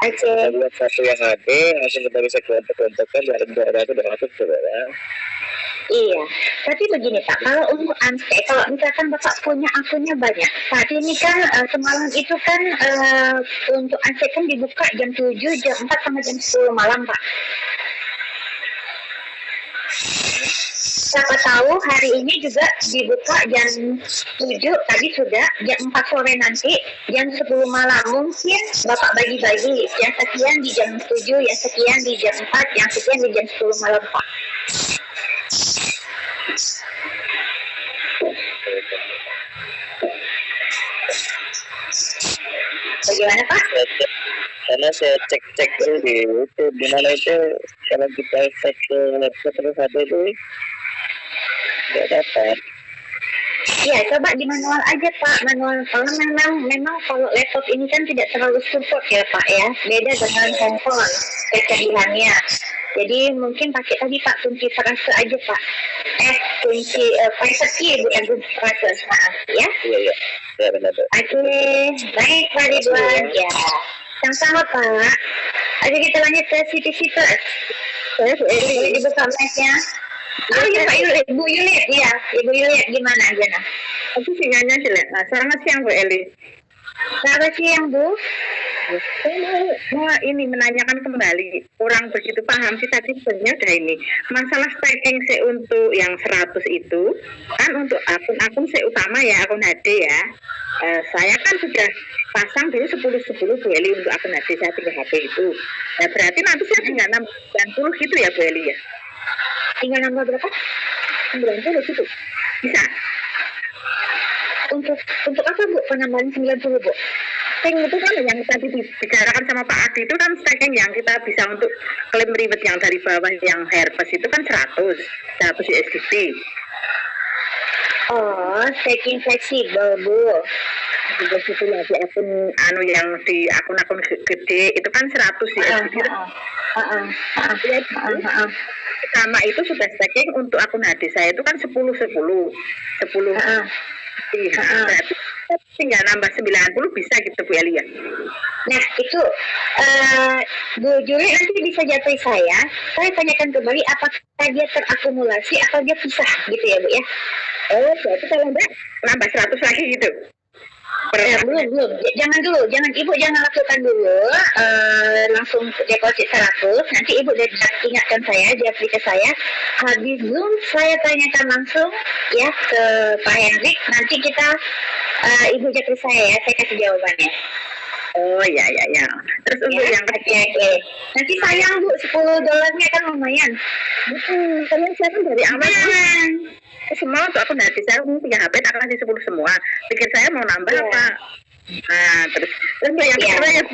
Oke. Buat satu yang HD, langsung kita bisa kelompok-kelompokkan dari daerah itu udah masuk ke daerah. Iya, tapi begini Pak, kalau untuk unstack, kalau misalkan Bapak punya akunnya banyak, saat ini kan semalam itu kan untuk unstack kan dibuka jam 7, jam 4 sampai jam 10 malam Pak. Siapa tahu hari ini juga dibuka jam 7, tadi sudah, jam 4 sore nanti, jam 10 malam. Mungkin Bapak bagi-bagi, yang sekian di jam 7, yang sekian di jam 4, yang sekian di jam 10 malam Pak. Bagaimana Pak? Karena saya cek dulu di YouTube, di mana itu kalau kita cek ke laptop terus ada itu nggak dapat. Ya, coba di manual aja Pak, manual. Kalau memang kalau laptop ini kan tidak terlalu support ya Pak ya, beda dengan handphone kecanggihannya. Jadi mungkin pakai tadi Pak kunci frase aja Pak. Kunci private key bukan kunci frase, maaf ya. Iya. Ya benar. Oke, baik Pak Ridwan. Ya, sama-sama Pak. Oke, kita lanjut ke Siti Plus. Boleh dibuka mic-nya. Oh iya Pak Yuli, Ibu Yuli, iya. Ibu Yuli, gimana Jana? Aku sinyalnya jelek. Nah, selamat siang Bu Eli. Selamat siang Bu. Saya mau ini menanyakan kembali, kurang begitu paham sih tadi sebenarnya udah ini masalah stacking sih untuk yang 100 itu kan untuk akun-akun saya utama ya, akun HD ya. Saya kan sudah pasang dulu 10-10 Bu Eli untuk akun HD saya 3 HP itu. Nah berarti nanti saya tinggal 90 gitu ya Bu Eli ya? Tinggal nambah berapa? 90 gitu. Bisa? Untuk apa Bu penambahan 90 Bu? Stacking itu kan yang tadi dibicarakan sama Pak Adi itu kan stacking yang kita bisa untuk klaim ribet yang dari bawah yang herpes itu kan 100 USDT. Oh, stacking fleksibel Bu. Juga situ lagi akun yang di akun-akun gede itu kan 100 USDT. Sama itu sudah stacking untuk akun HD saya itu kan 10. Berarti tinggal nambah 90 bisa gitu Bu Eli ya. Nah itu Bu Juli nanti bisa japri saya tanyakan kembali apakah dia terakumulasi atau dia pisah gitu ya Bu ya. Oh berarti kalau enggak nambah 100 lagi gitu. Belum. Jangan Ibu jangan lakukan dulu langsung deposit 100. Nanti Ibu ingatkan saya, japri ke saya. Habis Zoom saya tanyakan langsung ya ke Pak Hendrik. Nanti kita Ibu japri saya ya, saya kasih jawabannya. Oh ya. Terus untuk yang oke. Nanti sayang Bu, $10 kan lumayan. Kalian saya kan dari awal semua untuk akun HD saya 3 HP tak kasih 10 semua. Pikir saya mau nambah apa? Nah terus yang kedua ya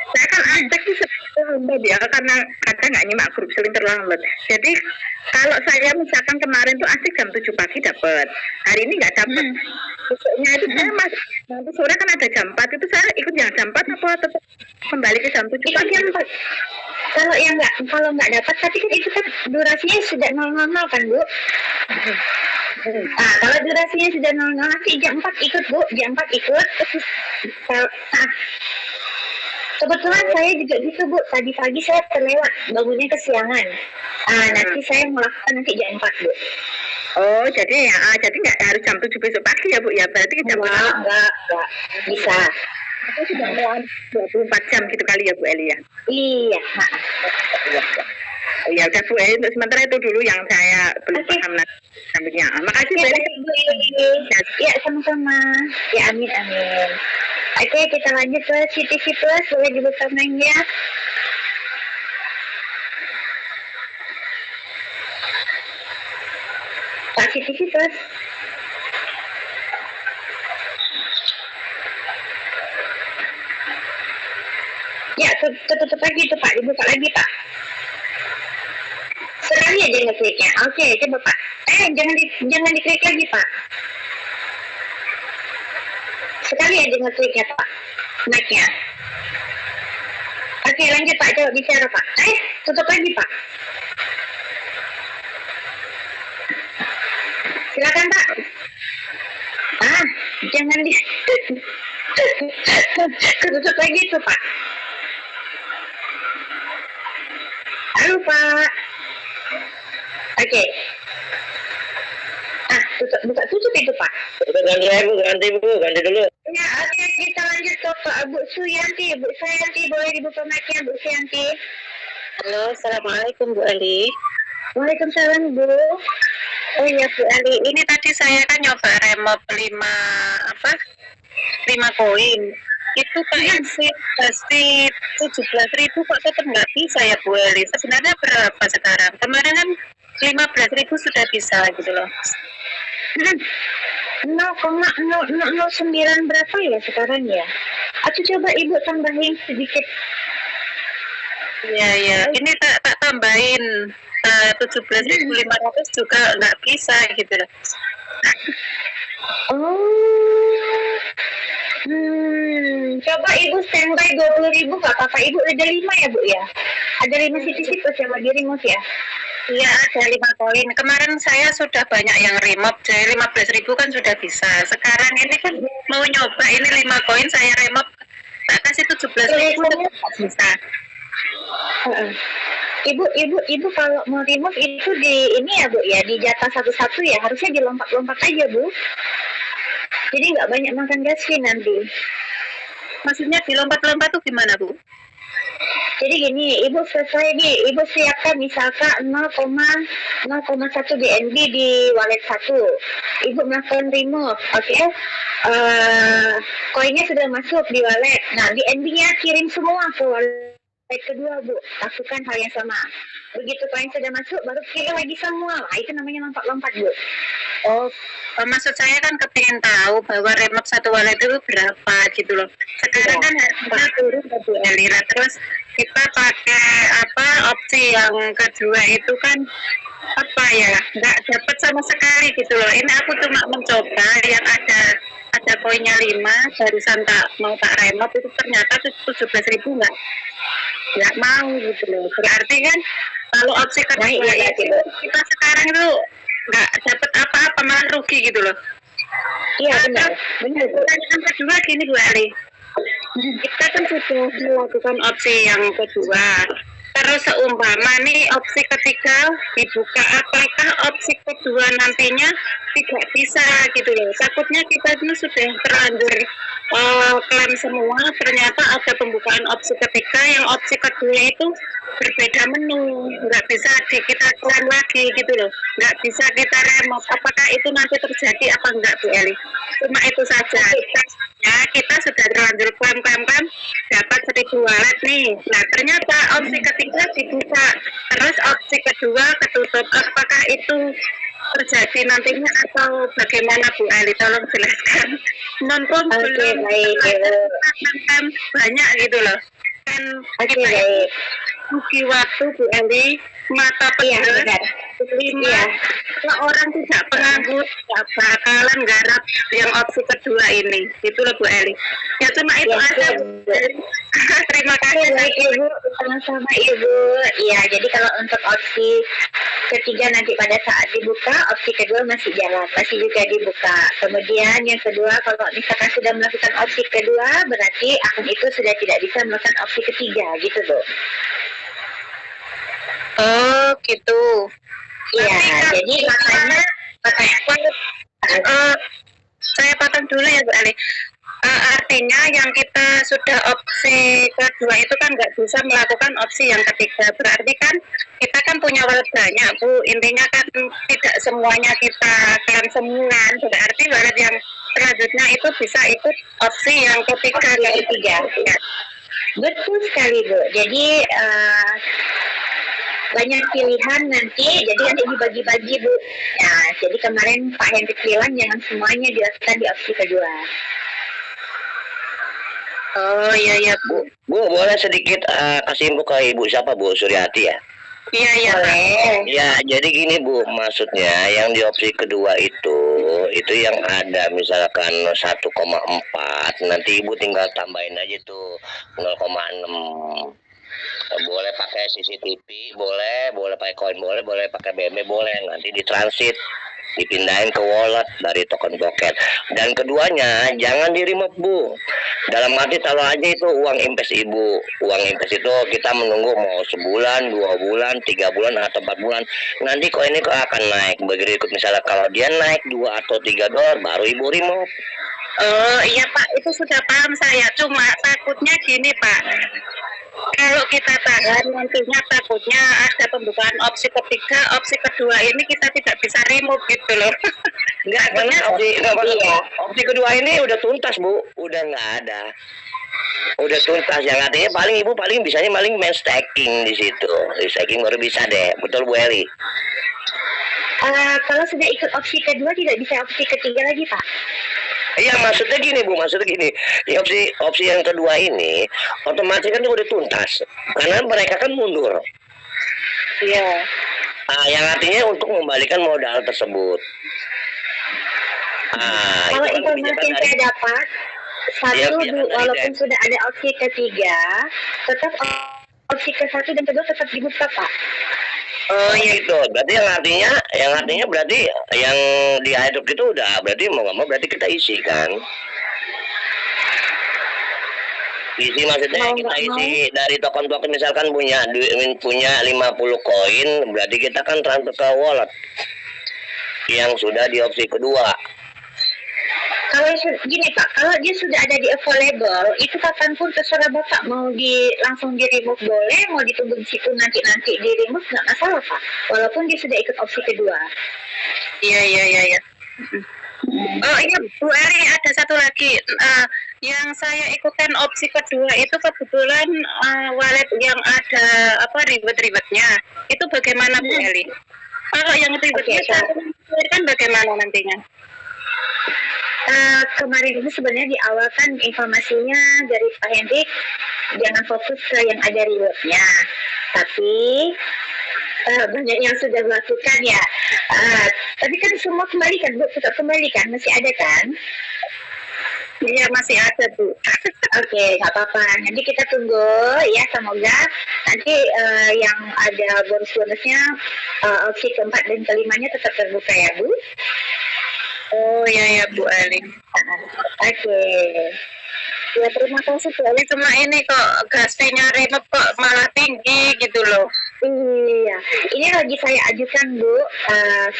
saya kan acak sih terlambat ya karena kadang nggak nyimak grup sering terlambat. Jadi kalau saya misalkan kemarin tuh asik jam 7 pagi dapat, hari ini nggak dapat. Besoknya itu saya masih nanti sore kan ada jam 4 itu saya ikut yang jam 4 apa tetap kembali ke jam 7 pagi? Jam 4. Kalau nggak dapat tapi kan itu kan durasinya sudah 000 kan Bu. Kalau durasinya sudah 00 nanti jam 4 ikut Bu, jam 4 ikut. Kebetulan saya juga gitu Bu, tadi pagi saya terlewat, bangunnya kesiangan. Nanti saya melakukan nanti jam 4 Bu. Oh jadi nggak harus jam 7 besok pagi ya Bu ya, berarti jam enggak bisa. Aku sudah melawan 24 jam gitu kali ya Bu Eli ya? Iya. Ya udah Bu Eli, untuk sementara itu dulu yang saya belum paham nantinya. Makasih Bu Eli. Ya sama-sama. Ya amin. Oke, kita lanjut ke Siti Plus, boleh dibuka mic-nya. Pak Siti Plus. Ya, tutup lagi tuh Pak, dibuka lagi Pak. Sekali aja ngekliknya. Oke, coba Pak. Jangan diklik lagi Pak. Sekali aja ngekliknya Pak, mic-nya. Oke, lanjut Pak, coba bicara Pak. Tutup lagi Pak. Silakan Pak. Jangan tutup lagi tuh Pak. Halo Pak. Oke. Tutup itu Pak. Ganti dulu. Ya, oke, kita lanjut ke Pak Bu Suyanti. Bu Suyanti, boleh dibuka mic-nya Bu Suyanti. Halo, assalamualaikum Bu Eli. Waalaikumsalam Bu. Oh iya Bu Eli, ini tadi saya kan nyoba remop 5 koin. Itu kayak pasti 17.000 kok tetap nggak bisa ya Bu Eli. Sebenarnya berapa sekarang? Kemarin kan 15.000 sudah bisa gitu loh. 0,009 berapa ya sekarang ya? Aku coba Ibu tambahin sedikit. Iya. Ini tak tambahin 17.500 juga nggak bisa gitu loh. Coba Ibu standby 20.000 nggak apa-apa Ibu, ada 5 ya Bu ya? Ada 5 Siti Plus yang mau di remote ya? Iya, ada 5 koin. Kemarin saya sudah banyak yang remove, jadi 15.000 kan sudah bisa. Sekarang ini kan mau nyoba, ini 5 koin saya remove, tak kasih 17.000 tetap bisa. Ibu kalau mau remove itu di ini ya Bu ya, di jatah satu-satu ya, harusnya dilompat-lompat aja Bu. Jadi nggak banyak makan gas fee nanti. Maksudnya dilompat-lompat tuh gimana Bu? Jadi gini, Ibu selesai nih, Ibu siapkan misalkan 0,1 BNB di wallet 1. Ibu melakukan remove, oke? Koinnya sudah masuk di wallet. Nah, BNB-nya kirim semua ke wallet kedua, Bu. Lakukan hal yang sama. Begitu koin sudah masuk, baru kirim lagi semua. Nah, itu namanya lompat-lompat, Bu. Oh, maksud saya kan kepingin tahu bahwa remove satu wallet itu berapa gitu loh. Sekarang kan harganya turun ke Bu Elira. Terus kita pakai opsi yang kedua itu kan nggak dapat sama sekali gitu loh. Ini aku cuma mencoba yang ada koinnya 5, barusan mau tak remove itu ternyata 17.000 nggak mau gitu loh. Berarti kan kalau opsi kedua itu kita sekarang itu nggak dapat apa-apa, malah rugi gitu loh. Iya benar. Yang kedua gini Bu Ali, kita kan sudah melakukan opsi yang kedua. Terus seumpama nih opsi ketiga dibuka, apakah opsi kedua nantinya tidak bisa gitu loh. Takutnya kita itu sudah terlanjur klaim semua, ternyata ada pembukaan opsi ketiga, yang opsi kedua itu berbeda menu, nggak bisa kita klaim lagi gitu loh, nggak bisa kita remove. Apakah itu nanti terjadi apa enggak Bu Eli? Cuma itu saja. Ya, kita sudah terlanjur klaim dapat 1.000 wallet nih. Nah ternyata opsi ketiga dibuka, terus opsi kedua ketutup. Apakah itu terjadi nantinya atau bagaimana Bu Ali? Tolong jelaskan. Nonton belum kan banyak gitu loh. Kan kita rugi waktu Bu Ali, mata pedagang 5. Kalau orang tidak penganggur tidak bakalan garap yang opsi kedua ini. Itu loh Bu Eli. Ya cuma itu aja. Terima kasih Ibu, sama-sama Ibu. Iya, jadi kalau untuk opsi ketiga nanti pada saat dibuka, opsi kedua masih jalan, masih juga dibuka. Kemudian yang kedua, kalau misalkan sudah melakukan opsi kedua, berarti akun itu sudah tidak bisa melakukan opsi ketiga, gitu Bu. Oh gitu. Iya, jadi makanya saya potong dulu ya Bu Ali. Artinya yang kita sudah opsi kedua itu kan nggak bisa melakukan opsi yang ketiga. Berarti kan kita kan punya wallet banyak Bu. Intinya kan tidak semuanya kita klaim semua. Berarti wallet yang selanjutnya itu bisa ikut opsi yang ketiga. Ya. Betul sekali Bu. Jadi banyak pilihan nanti, jadi nanti dibagi-bagi Bu. Nah, jadi kemarin Pak Hendrik bilang jangan semuanya dilakukan di opsi kedua. Oh iya Bu. Bu boleh sedikit kasih info ke Ibu siapa Bu Suryati ya? Iya. Ya jadi gini Bu, maksudnya yang di opsi kedua itu yang ada misalkan 1,4, nanti Ibu tinggal tambahin aja tuh 0,6. Boleh pakai CCTV, boleh pakai koin, boleh pakai BNB, boleh, nanti ditransit, dipindahin ke wallet dari token token. Dan keduanya jangan di remove Bu. Dalam arti taruh aja itu uang invest Ibu. Uang invest itu kita menunggu mau sebulan, 2 bulan, 3 bulan atau 4 bulan. Nanti koin ini akan naik. Begitu ikut misalnya kalau dia naik 2 atau 3 dolar baru Ibu remove. Oh iya Pak, itu sudah paham saya. Cuma takutnya gini Pak, kalau kita tahan nantinya takutnya ada pembukaan opsi ketiga, opsi kedua ini kita tidak bisa remove gitu loh. Enggak, opsi kedua ini udah tuntas Bu, udah nggak ada. Udah tuntas, yang artinya Ibu bisanya main staking di situ. Di staking baru bisa deh, betul Bu Eli? Kalau sudah ikut opsi kedua tidak bisa opsi ketiga lagi Pak. Iya, maksudnya gini Bu, ya, opsi yang kedua ini otomatis kan udah tuntas karena mereka kan mundur. Iya. Yang artinya untuk membalikan modal tersebut. Kalau informasi yang saya dapat, walaupun sudah ada opsi ketiga, tetap opsi ke-1 dan kedua tetap dibuka Pak. Oh gitu. Berarti yang artinya berarti yang di airdrop itu udah berarti mau nggak mau berarti kita isi kan? Isi maksudnya Mau kita nggak isi dari token-token misalkan punya 50 koin, berarti kita kan transfer ke wallet yang sudah di opsi kedua. Kalau gini Pak, kalau dia sudah ada di available, itu kapanpun terserah Bapak mau langsung di remove boleh, mau ditunggu di situ nanti di remove nggak masalah Pak. Walaupun dia sudah ikut opsi kedua. Iya. Oh iya Bu Eri, ada satu lagi yang saya ikutan opsi kedua itu kebetulan wallet yang ada ribet-ribetnya. Itu bagaimana Bu Eri? Kalau yang ribetnya kan bagaimana nantinya? Kemarin itu sebenarnya di awal kan informasinya dari Pak Hendrik jangan fokus ke yang ada rewardnya, tapi banyak yang sudah melakukan ya. Tapi kan semua kembalikan Bu, tetap kembalikan, masih ada kan? Iya masih ada Bu. Oke, nggak apa-apa. Nanti kita tunggu ya, semoga nanti yang ada bonus-bonusnya opsi keempat dan kelimanya tetap terbuka ya Bu. Oh ya Bu Ali. Oke. Ya terima kasih Bu Ali. Cuma ini kok gasnya remove kok malah tinggi gitu loh. Iya, ini lagi saya ajukan Bu,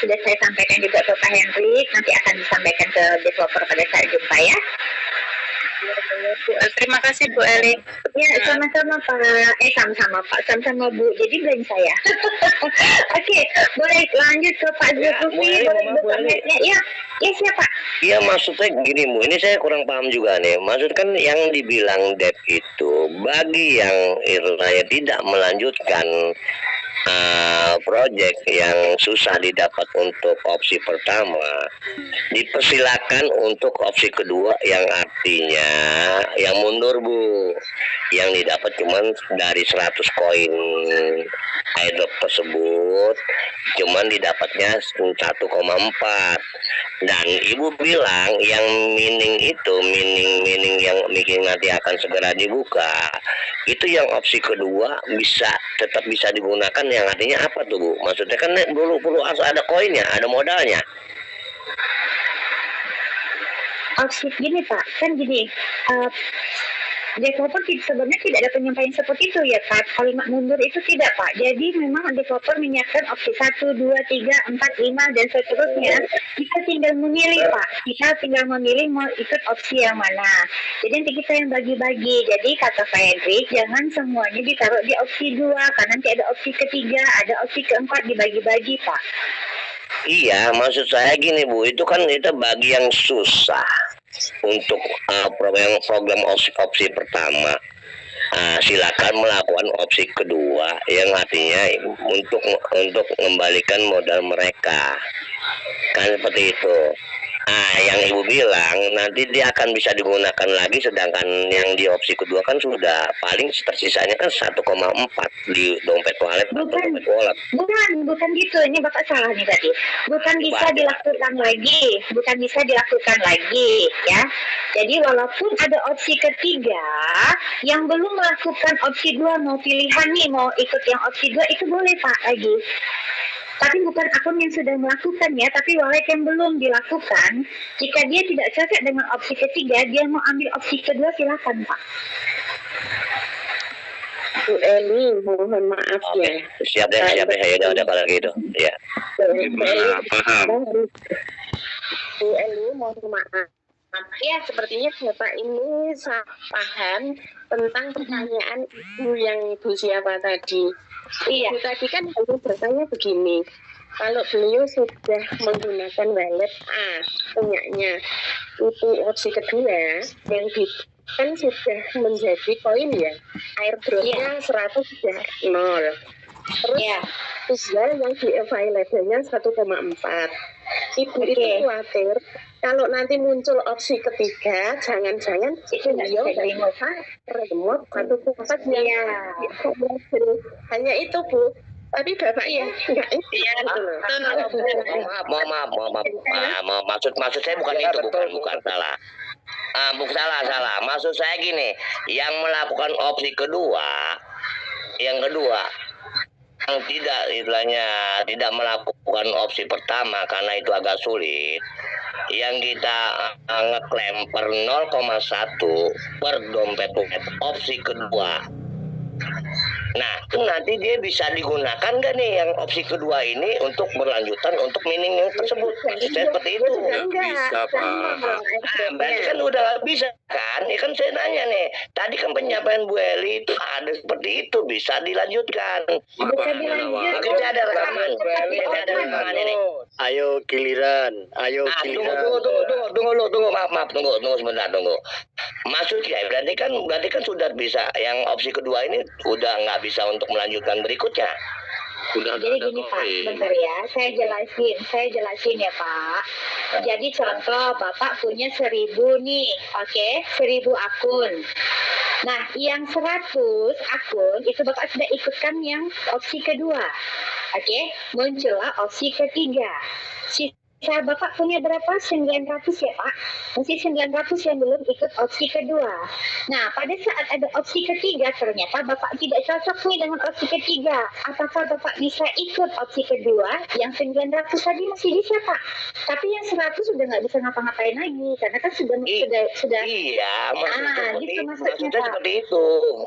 sudah saya sampaikan juga ke Pak Hendrik, nanti akan disampaikan ke developer pada saat jumpa ya. Terima kasih Bu Eli. Ya, sama-sama Pak. Sama-sama Pak, sama-sama Bu. Jadi belum saya. Oke, boleh lanjut ke Pak Zulkifli. Ya, siapa? Iya maksudnya gini Bu, ini saya kurang paham juga nih. Maksud kan yang dibilang debt itu bagi yang istilahnya tidak melanjutkan proyek yang susah didapat untuk opsi pertama, dipersilakan untuk opsi kedua yang artinya yang mundur Bu, yang didapat cuman dari 100 koin airdrop tersebut cuman didapatnya 1,4. Dan Ibu bilang yang mining yang mungkin nanti akan segera dibuka itu yang opsi kedua tetap bisa digunakan, yang artinya apa tuh Bu? Maksudnya kan perlu ada koinnya, ada modalnya. Opsi gini Pak, kan gini, developer sebenarnya tidak ada penyampaian seperti itu ya Pak. Kalimat mundur itu tidak Pak. Jadi memang developer menyiapkan opsi 1, 2, 3, 4, 5 dan seterusnya. Kita tinggal memilih Pak. Kita tinggal memilih mau ikut opsi yang mana. Jadi nanti kita yang bagi-bagi. Jadi kata Pak Hendrik, jangan semuanya ditaruh di opsi 2. Karena nanti ada opsi ketiga, ada opsi keempat, dibagi-bagi Pak. Iya, maksud saya gini Bu, itu bagi yang susah untuk program opsi pertama. Silakan melakukan opsi kedua yang artinya untuk mengembalikan modal mereka, kan seperti itu. Yang Ibu bilang nanti dia akan bisa digunakan lagi, sedangkan yang di opsi kedua kan sudah paling tersisanya kan 1,4 di dompet wallet atau dompet wallet. Bukan gitu. Ini Bapak salah nih tadi. Bukan bisa dilakukan lagi, ya. Jadi walaupun ada opsi ketiga yang belum melakukan opsi 2, mau pilihan nih, mau ikut yang opsi 2 itu boleh Pak lagi. Tapi bukan akun yang sudah melakukannya, tapi wallet yang belum dilakukan. Jika dia tidak cocok dengan opsi ketiga, dia mau ambil opsi kedua, silakan Pak. Bu Eli, mohon maaf ya. Siap ya, udah kalau gitu. Ya. Bu Eli, mohon maaf. Ya, sepertinya Bapak ini paham tentang pertanyaan Ibu yang Ibu siapa tadi. Iya, tadi kan Ibu bertanya begini, kalau beliau sudah menggunakan wallet punyanya, itu opsi kedua yang kan sudah menjadi koin ya, airdropnya 100 sudah 0. Terus tinggal yang di available-nya 1,4. Ibu itu khawatir kalau nanti muncul opsi ketiga, jangan-jangan beliau remote 1,4 hanya itu Bu. Tapi Bapaknya enggak Maaf. Maksud saya bukan itu, bukan salah. Salah. Maksud saya gini, yang melakukan opsi kedua, yang kedua yang tidak istilahnya tidak melakukan opsi pertama karena itu agak sulit, yang kita ngeklaim per 0,1 per dompet opsi kedua. Nah, itu nanti dia bisa digunakan nggak nih yang opsi kedua ini untuk berlanjutan untuk mining tersebut? Seperti itu. Nggak bisa, Pak. Nah, berarti kan udah nggak bisa kan? Ya kan saya nanya nih, tadi kan penyampaian Bu Eli itu ada seperti itu, bisa dilanjutkan. Bisa dilanjut. Kita ada rekaman, kita ada rekaman ini. Ayo giliran, ayo Nah, giliran. tunggu, maaf, tunggu sebentar, tunggu. Maksudnya berarti kan sudah bisa, yang opsi kedua ini udah nggak bisa untuk melanjutkan berikutnya. Udah Jadi gini Pak, bentar ya, saya jelasin ya Pak. Jadi contoh Bapak punya 1000 nih, oke, 1000 akun. Nah, yang 100 akun itu Bapak sudah ikutkan yang opsi kedua. Oke, muncullah opsi ketiga. Sisa Bapak punya berapa? 900 ya Pak. Masih 900 yang belum ikut opsi kedua. Nah, pada saat ada opsi ketiga, ternyata Bapak tidak cocok nih dengan opsi ketiga. Apakah Bapak bisa ikut opsi kedua? Yang 900 tadi masih bisa Pak. Tapi yang 100 sudah nggak bisa ngapa-ngapain lagi. Karena kan sudah. Iya, maksudnya Pak. seperti itu.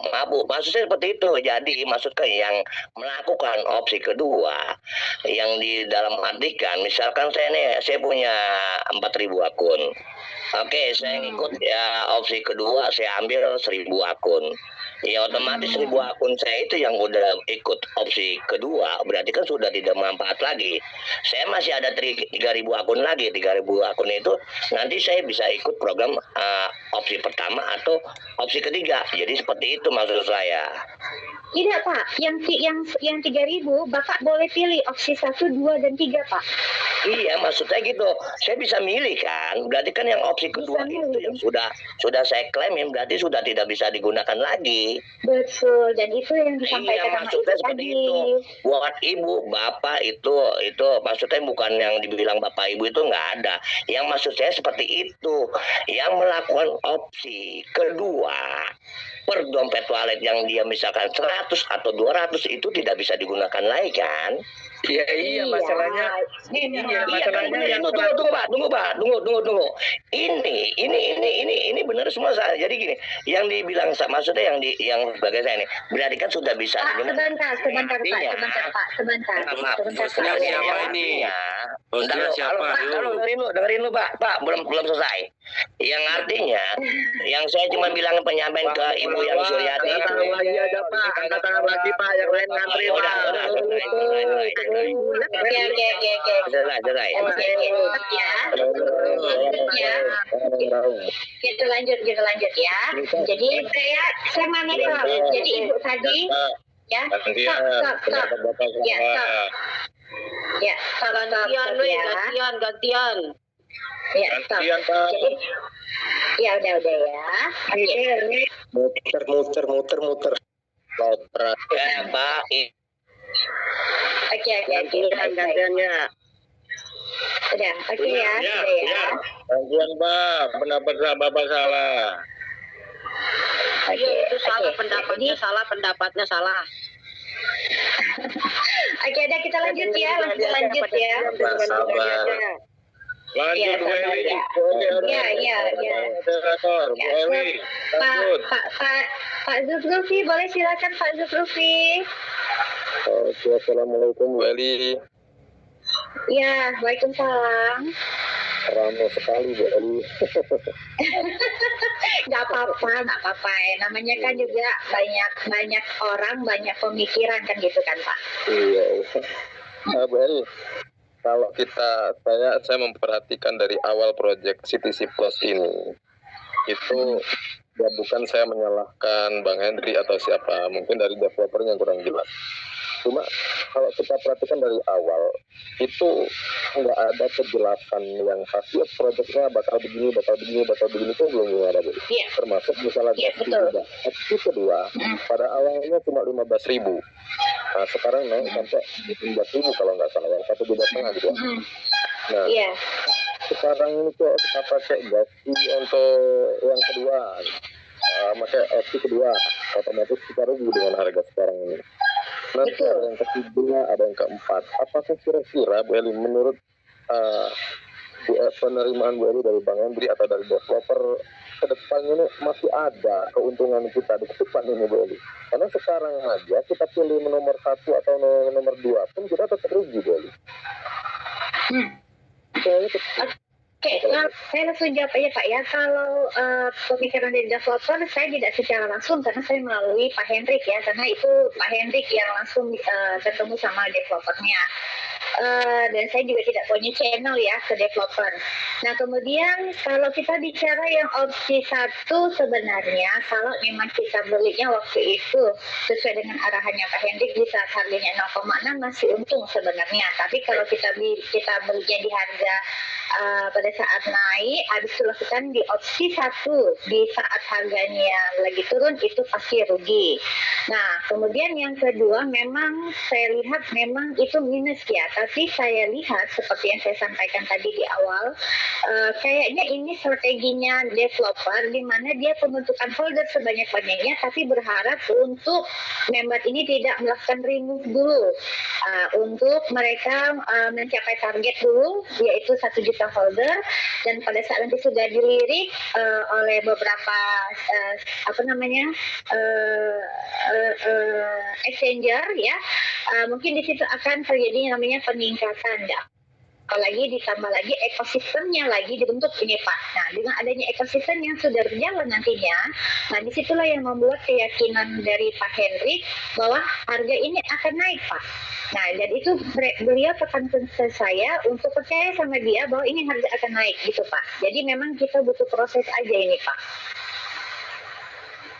Maaf Bu, maksudnya seperti itu. Jadi maksudnya yang melakukan opsi kedua, yang di dalam artikan, misalkan saya punya 4.000 akun. Oke, saya ngikut ya opsi kedua, saya ambil 1.000 akun. Ya otomatis 1.000 akun saya itu yang udah ikut opsi kedua, berarti kan sudah tidak manfaat lagi. Saya masih ada 3.000 akun lagi. 3.000 akun itu nanti saya bisa ikut program opsi pertama atau opsi ketiga. Jadi seperti itu maksud saya. Tidak Pak, yang 3.000 Bapak boleh pilih opsi 1, 2, dan 3 Pak. Iya, maksudnya gitu. Saya bisa milih kan. Berarti kan yang opsi kedua itu yang sudah saya klaim, berarti sudah tidak bisa digunakan lagi. Betul, dan itu yang disampaikan Iya, sama maksudnya Ibu seperti tadi. itu. Buat ibu, bapak itu maksudnya bukan yang dibilang bapak ibu itu nggak ada. Yang maksud saya seperti itu. Yang melakukan opsi kedua per dompet wallet yang dia misalkan 100 atau 200 itu tidak bisa digunakan lagi kan? Iya, masalahnya. Iya, masalahnya yang Tunggu Pak. Ini benar semua saya. Jadi gini, yang dibilang maksudnya yang sebagai saya ini berarti kan sudah bisa Pak, digunakan. sebentar Pak. Bosnya siapa ini? Bosnya siapa? Dengerin lu Pak, belum selesai. Yang artinya, yang saya cuma bilang penyampaian ke Ibu yang Suryati itu. lagi aja Pak, angkat tangan lagi Pak, yang lain ngantri Pak. Oke. Selesai. Ya. Kita lanjut ya. Jadi saya mana Pak? Jadi Ibu tadi ya. Stop. Ya, stop. Ya, Gantian. Ya, stop. Jadi ya udah ya. Oke. Muter. Pak. Oke. Gantiannya. Udah, oke ya. Sudah ya. Gantian Pak, pendapat Bapak salah. Oke. Pendapatnya salah. Oke, udah kita lanjut ya. Lanjut ya. Sabar. Lanjut Bu Eli. Ya. Moderator, Bu Eli. Lanjut. Pak Zulfi, boleh silakan Pak Zulfi. Assalamualaikum Bu Eli. Ya, waalaikumsalam. Ramai sekali Bu Eli. Nggak apa-apa. Namanya kan juga banyak orang, banyak pemikiran kan gitu kan Pak. Iya. Bu Eli, kalau saya memperhatikan dari awal proyek CTC Plus ini, itu ya bukan saya menyalahkan Bang Henry atau siapa, mungkin dari developernya yang kurang jelas. Cuma kalau kita perhatikan dari awal, itu nggak ada kejelasan yang pasti proyeknya bakal begini itu belum ada Bu. Iya. Termasuk misalnya gas betul. juga. Opsi kedua, pada awalnya cuma 15.000. Nah sekarang naik sampai 15.000 kalau nggak salah, yang 1,5 gitu. Nah, Iya. sekarang ini kok kita pakai gas untuk yang kedua, pakai opsi kedua, otomatis kita rugi dengan harga sekarang ini. nanti Betul. ada yang ketiga, ada yang keempat. Apakah kira-kira Bu Eli menurut penerimaan Bu Eli dari Bang Hendri atau dari developer ke depan ini masih ada keuntungan kita di depan ini Bu Eli? Karena sekarang aja kita pilih nomor 1 atau nomor 2 pun kita tetap rugi Bu Eli. Oke, saya langsung jawab aja Pak ya. Kalau pemikiran dari developer, saya tidak secara langsung karena saya melalui Pak Hendrik ya, karena itu Pak Hendrik yang langsung ketemu sama developernya. Dan saya juga tidak punya channel ya ke developer. Nah kemudian kalau kita bicara yang opsi 1 sebenarnya kalau memang kita belinya waktu itu sesuai dengan arahannya Pak Hendrik di saat harganya 0,6 masih untung sebenarnya. Tapi kalau kita belinya di harga pada saat naik, habis itu lakukan di opsi 1 di saat harganya lagi turun itu pasti rugi. Nah kemudian yang kedua memang saya lihat memang itu minus ya, tapi saya lihat seperti yang saya sampaikan tadi di awal, kayaknya ini strateginya developer di mana dia pembentukan folder sebanyak-banyaknya tapi berharap untuk member ini tidak melakukan remove dulu untuk mereka mencapai target dulu yaitu 1 juta folder, dan pada saat nanti sudah dilirik oleh beberapa exchanger ya, mungkin di situ akan terjadi namanya peningkatan ya. Apalagi ditambah lagi ekosistemnya lagi dibentuk ini Pak. Nah dengan adanya ekosistem yang sudah berjalan nantinya, nah disitulah yang membuat keyakinan dari Pak Hendrik bahwa harga ini akan naik Pak. Nah dan itu beliau tekankan ke saya untuk percaya sama dia bahwa ini harga akan naik gitu Pak. Jadi memang kita butuh proses aja ini Pak.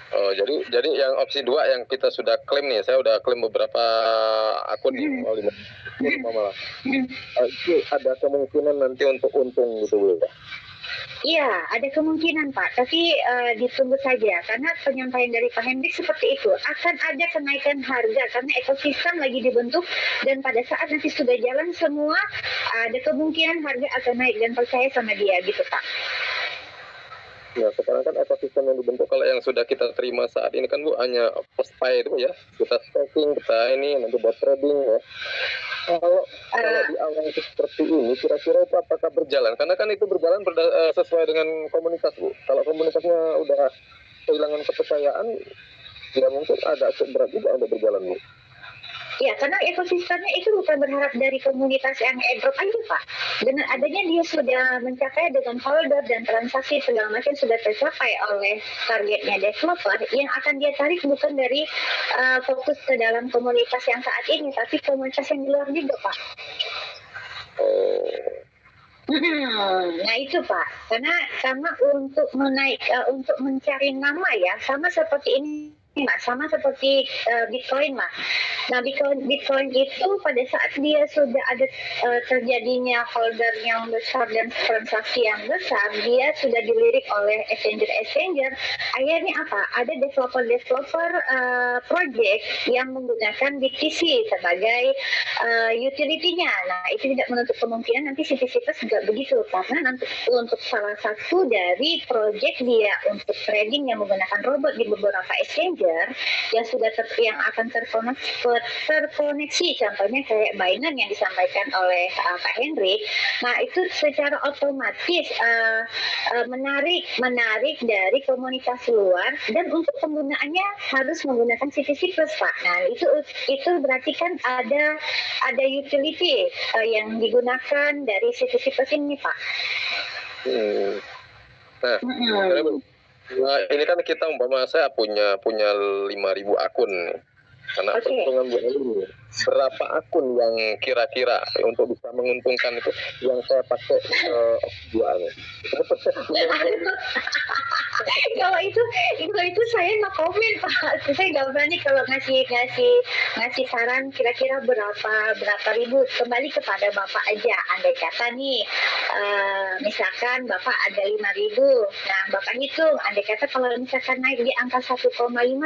Oh, jadi yang opsi 2 yang kita sudah klaim nih, saya udah klaim beberapa akun nih, 5 malah. Itu ada kemungkinan nanti untuk untung gitu Bu ya? Iya, ada kemungkinan Pak, tapi ditunggu saja karena penyampaian dari Pak Hendrik seperti itu. Akan ada kenaikan harga karena ekosistem lagi dibentuk dan pada saat nanti sudah jalan semua ada kemungkinan harga akan naik dan percaya sama dia gitu Pak. Nah sekarang kan ekosistem yang dibentuk kalau yang sudah kita terima saat ini kan Bu hanya postpay itu ya, kita staking, kita ini nanti buat trading ya. Kalau di awal seperti ini kira-kira itu apakah berjalan? Karena kan itu berjalan sesuai dengan komunitas Bu. Kalau komunitasnya udah kehilangan kepercayaan, ya mungkin agak berat juga untuk berjalan Bu. Ya, karena ekosistemnya itu bukan berharap dari komunitas yang airdrop aja, Pak. Dengan adanya dia sudah mencapai dengan folder dan transaksi segala macam sudah tercapai oleh targetnya developer, yang akan dia tarik bukan dari fokus ke dalam komunitas yang saat ini, tapi komunitas yang di luar juga, Pak. Nah itu Pak, karena sama untuk untuk mencari nama ya, sama seperti ini. Sama seperti Bitcoin lah. Nah Bitcoin itu pada saat dia sudah ada terjadinya holder yang besar dan transaksi yang besar, dia sudah dilirik oleh exchanger. Akhirnya apa? Ada developer project yang menggunakan BTC sebagai utility-nya. Nah itu tidak menutup kemungkinan nanti situs-situs juga begitu, karena nanti untuk salah satu dari project dia untuk trading yang menggunakan robot di beberapa exchanger yang sudah yang akan terkoneksi, contohnya kayak Binance yang disampaikan oleh Pak Hendrik. Nah itu secara otomatis menarik dari komunitas luar, dan untuk penggunaannya harus menggunakan situs-situs Pak. Nah itu berarti kan ada utility yang digunakan dari situs-situs ini Pak. Nah, ini kan kita umpama saya punya 5.000 akun nih. Karena perhitungan Bu Eli, berapa akun yang kira-kira untuk bisa menguntungkan itu yang saya pakai jualnya? Kalau itu saya nggak komen Pak. Saya nggak berani kalau ngasih saran kira-kira berapa ribu. Kembali kepada Bapak aja. Andai kata nih, misalkan Bapak ada 5.000, nah Bapak hitung. Andai kata kalau misalkan naik di angka 1,5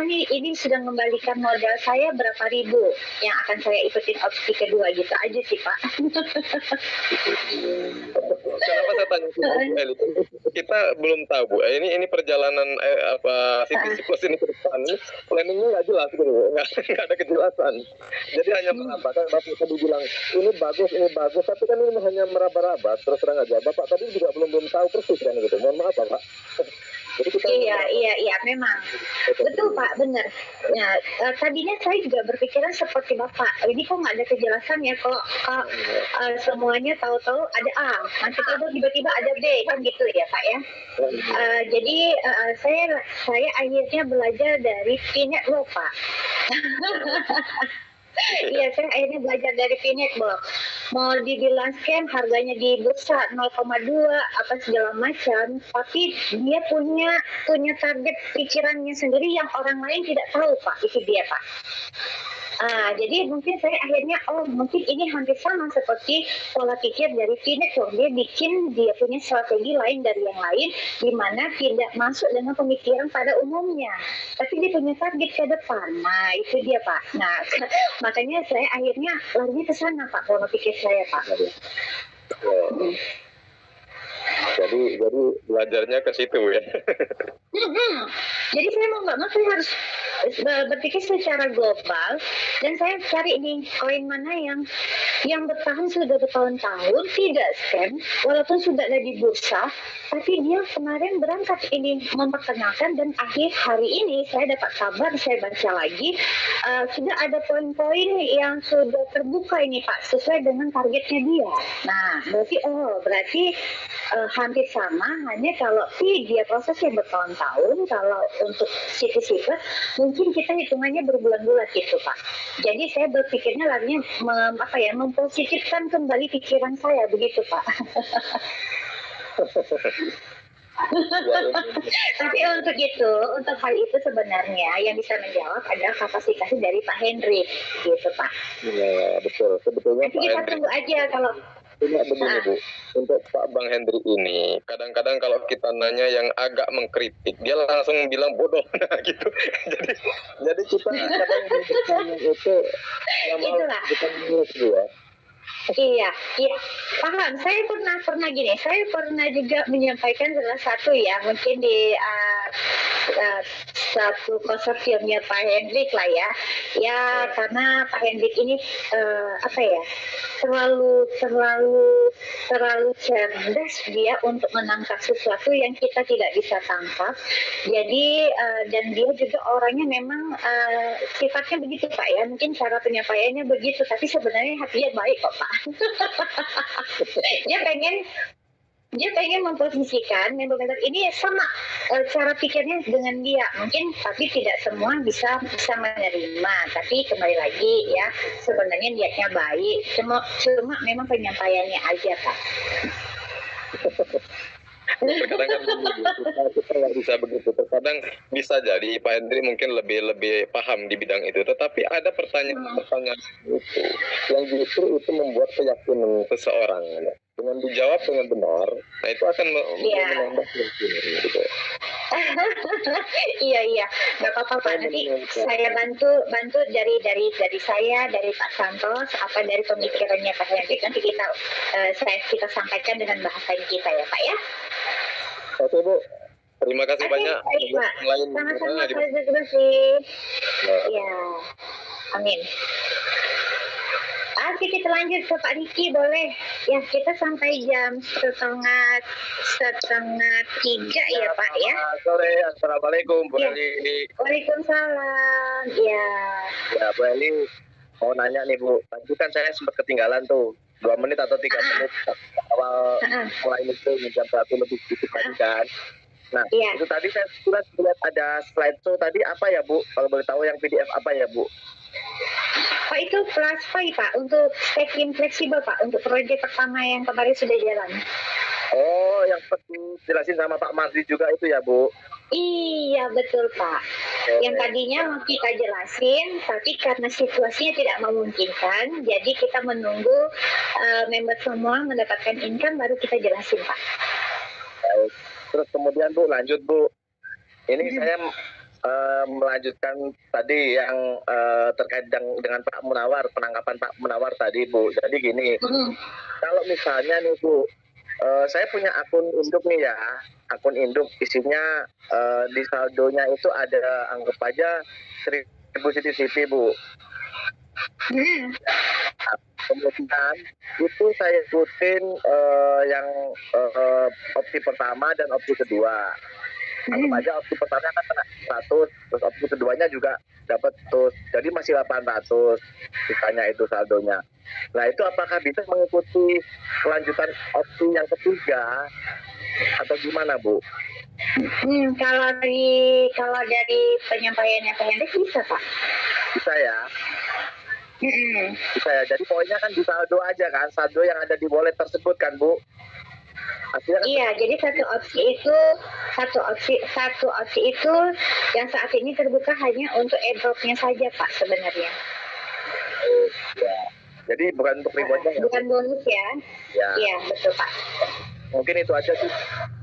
nih, ini sudah mengembalikan modal saya berapa ribu yang akan akan saya ikutin opsi kedua gitu aja sih Pak. Kenapa saya tanya Bu Eli? Kita belum tahu Bu. Ini perjalanan CTC Plus ini ke depan. Planningnya nggak jelas gitu, nggak ada kejelasan. Jadi hanya mengatakan Bapak tadi bilang ini bagus, tapi kan ini hanya meraba-raba. Terus terang aja, Bapak tadi juga belum tahu persis kan gitu. Mohon maaf Pak. Jadi kita Iya, memang betul Pak, benar. Nah, tadinya saya juga berpikiran seperti Bapak. Ini kok nggak ada kejelasan ya, kok semuanya tahu-tahu ada A, nanti tahu tiba-tiba ada B, kan gitu ya Pak ya. Jadi saya akhirnya belajar dari Pinet loh Pak. Iya, saya akhirnya belajar dari Pinet loh. Mau dibilang scam, harganya di bursa 0,2 apa segala macam, tapi dia punya target pikirannya sendiri yang orang lain tidak tahu Pak. Itu dia Pak. Jadi mungkin saya akhirnya mungkin ini hampir sama seperti pola pikir dari Pinet loh. Dia punya strategi lain dari yang lain, di mana tidak masuk dengan pemikiran pada umumnya, tapi dia punya target ke depan. Nah itu dia Pak. Nah makanya saya akhirnya larinya ke sana Pak, pola pikir saya Pak. Jadi belajarnya ke situ ya. Jadi saya mau nggak mau saya harus berpikir secara global, dan saya cari nih koin mana yang bertahan sudah bertahun-tahun, tidak scam, walaupun sudah ada di bursa, tapi dia kemarin berangkat ini memperkenalkan, dan akhir hari ini saya dapat kabar, saya baca lagi sudah ada poin-poin yang sudah terbuka ini Pak, sesuai dengan targetnya dia. Nah berarti hampir sama, hanya kalau dia prosesnya bertahun-tahun. Kalau untuk CTC Plus mungkin kita hitungannya berbulan-bulan gitu Pak. Jadi saya berpikirnya larinya mempositifkan kembali pikiran saya begitu Pak. Tapi untuk hal itu sebenarnya yang bisa menjawab adalah kapasitas dari Pak Henry gitu Pak. Iya betul, sebetulnya nanti kita tunggu aja kalau begini Bu, untuk Pak Bang Hendri ini kadang-kadang kalau kita nanya yang agak mengkritik, dia langsung bilang bodoh gitu. jadi kita kadang itu yang bukan menurut dia. Iya, paham. Saya pernah gini. Saya pernah juga menyampaikan salah satu ya, mungkin di satu konsorsiumnya Pak Hendrik lah ya. Ya karena Pak Hendrik ini terlalu cerdas dia untuk menangkap sesuatu yang kita tidak bisa tangkap. Jadi dan dia juga orangnya memang sifatnya begitu Pak ya. Mungkin cara penyampaiannya begitu, tapi sebenarnya hatinya baik kok Pak. dia pengen memposisikan member ini sama cara pikirnya dengan dia mungkin, tapi tidak semua bisa menerima. Tapi kembali lagi ya, sebenarnya niatnya baik, cuma memang penyampaiannya aja Pak. Terkadang kan kita nggak bisa begitu. Terkadang bisa jadi Pak Hendri mungkin lebih paham di bidang itu, tetapi ada pertanyaan itu yang justru itu membuat keyakinan seseorang dengan dijawab dengan benar, nah itu akan menambah keyakinan gitu. Iya, nggak apa-apa Pak. Nanti saya bantu dari saya, dari Pak Santos, apa dari pemikirannya Pak Hendrik, nanti kita sampaikan dengan bahasa kita ya Pak ya. Oke Bu, terima kasih banyak. Sama-sama, terima kasih. Ya, amin. Oke, kita lanjut ke Pak Riki, boleh? Ya, kita sampai jam setengah 3 ya Pak ya. Sore, assalamualaikum Bu Eli. Waalaikumsalam. Ya. Ya Bu Eli, mau nanya nih Bu, tadi kan saya sempat ketinggalan tuh 2 menit atau 3 menit awal mulai itu jam 1 lebih sedikit tadi kan. Nah, itu tadi saya sudah lihat ada slideshow tadi apa ya Bu? Kalau boleh tahu yang PDF apa ya Bu? Pak, itu Plaspai Pak, untuk stacking fleksibel Pak, untuk proyek pertama yang kemarin sudah jalan. Oh, yang seperti jelasin sama Pak Mardi juga itu ya Bu? Iya betul Pak. Yang tadinya mau kita jelasin, tapi karena situasinya tidak memungkinkan, jadi kita menunggu member semua mendapatkan income baru kita jelasin Pak. Terus kemudian Bu, lanjut Bu. Ini saya melanjutkan tadi yang terkait dengan Pak Munawar, penangkapan Pak Munawar tadi, Bu. Jadi gini, kalau misalnya nih Bu, saya punya akun induk nih ya, akun induk isinya di saldonya itu ada, anggap aja 1.000 CCTV, Bu. Kemudian itu saya ikutin yang opsi pertama dan opsi kedua. Anggap aja opsi pertama kan kena 100, terus opsi keduanya juga dapat 100, jadi masih 800 sisanya itu saldonya. Nah itu apakah bisa mengikuti kelanjutan opsi yang ketiga atau gimana, Bu? Kalau dari penyampaiannya Pak Hendrik bisa, Pak. Bisa ya? Bisa ya, jadi poinnya kan di saldo aja kan, saldo yang ada di wallet tersebut kan, Bu? Artinya kan, Iya, jadi satu opsi itu yang saat ini terbuka hanya untuk airdropnya saja, Pak, sebenarnya. ya. Jadi bukan untuk rewardnya ya? Bukan bonus ya? Ya. Iya, betul, Pak. Mungkin itu aja sih,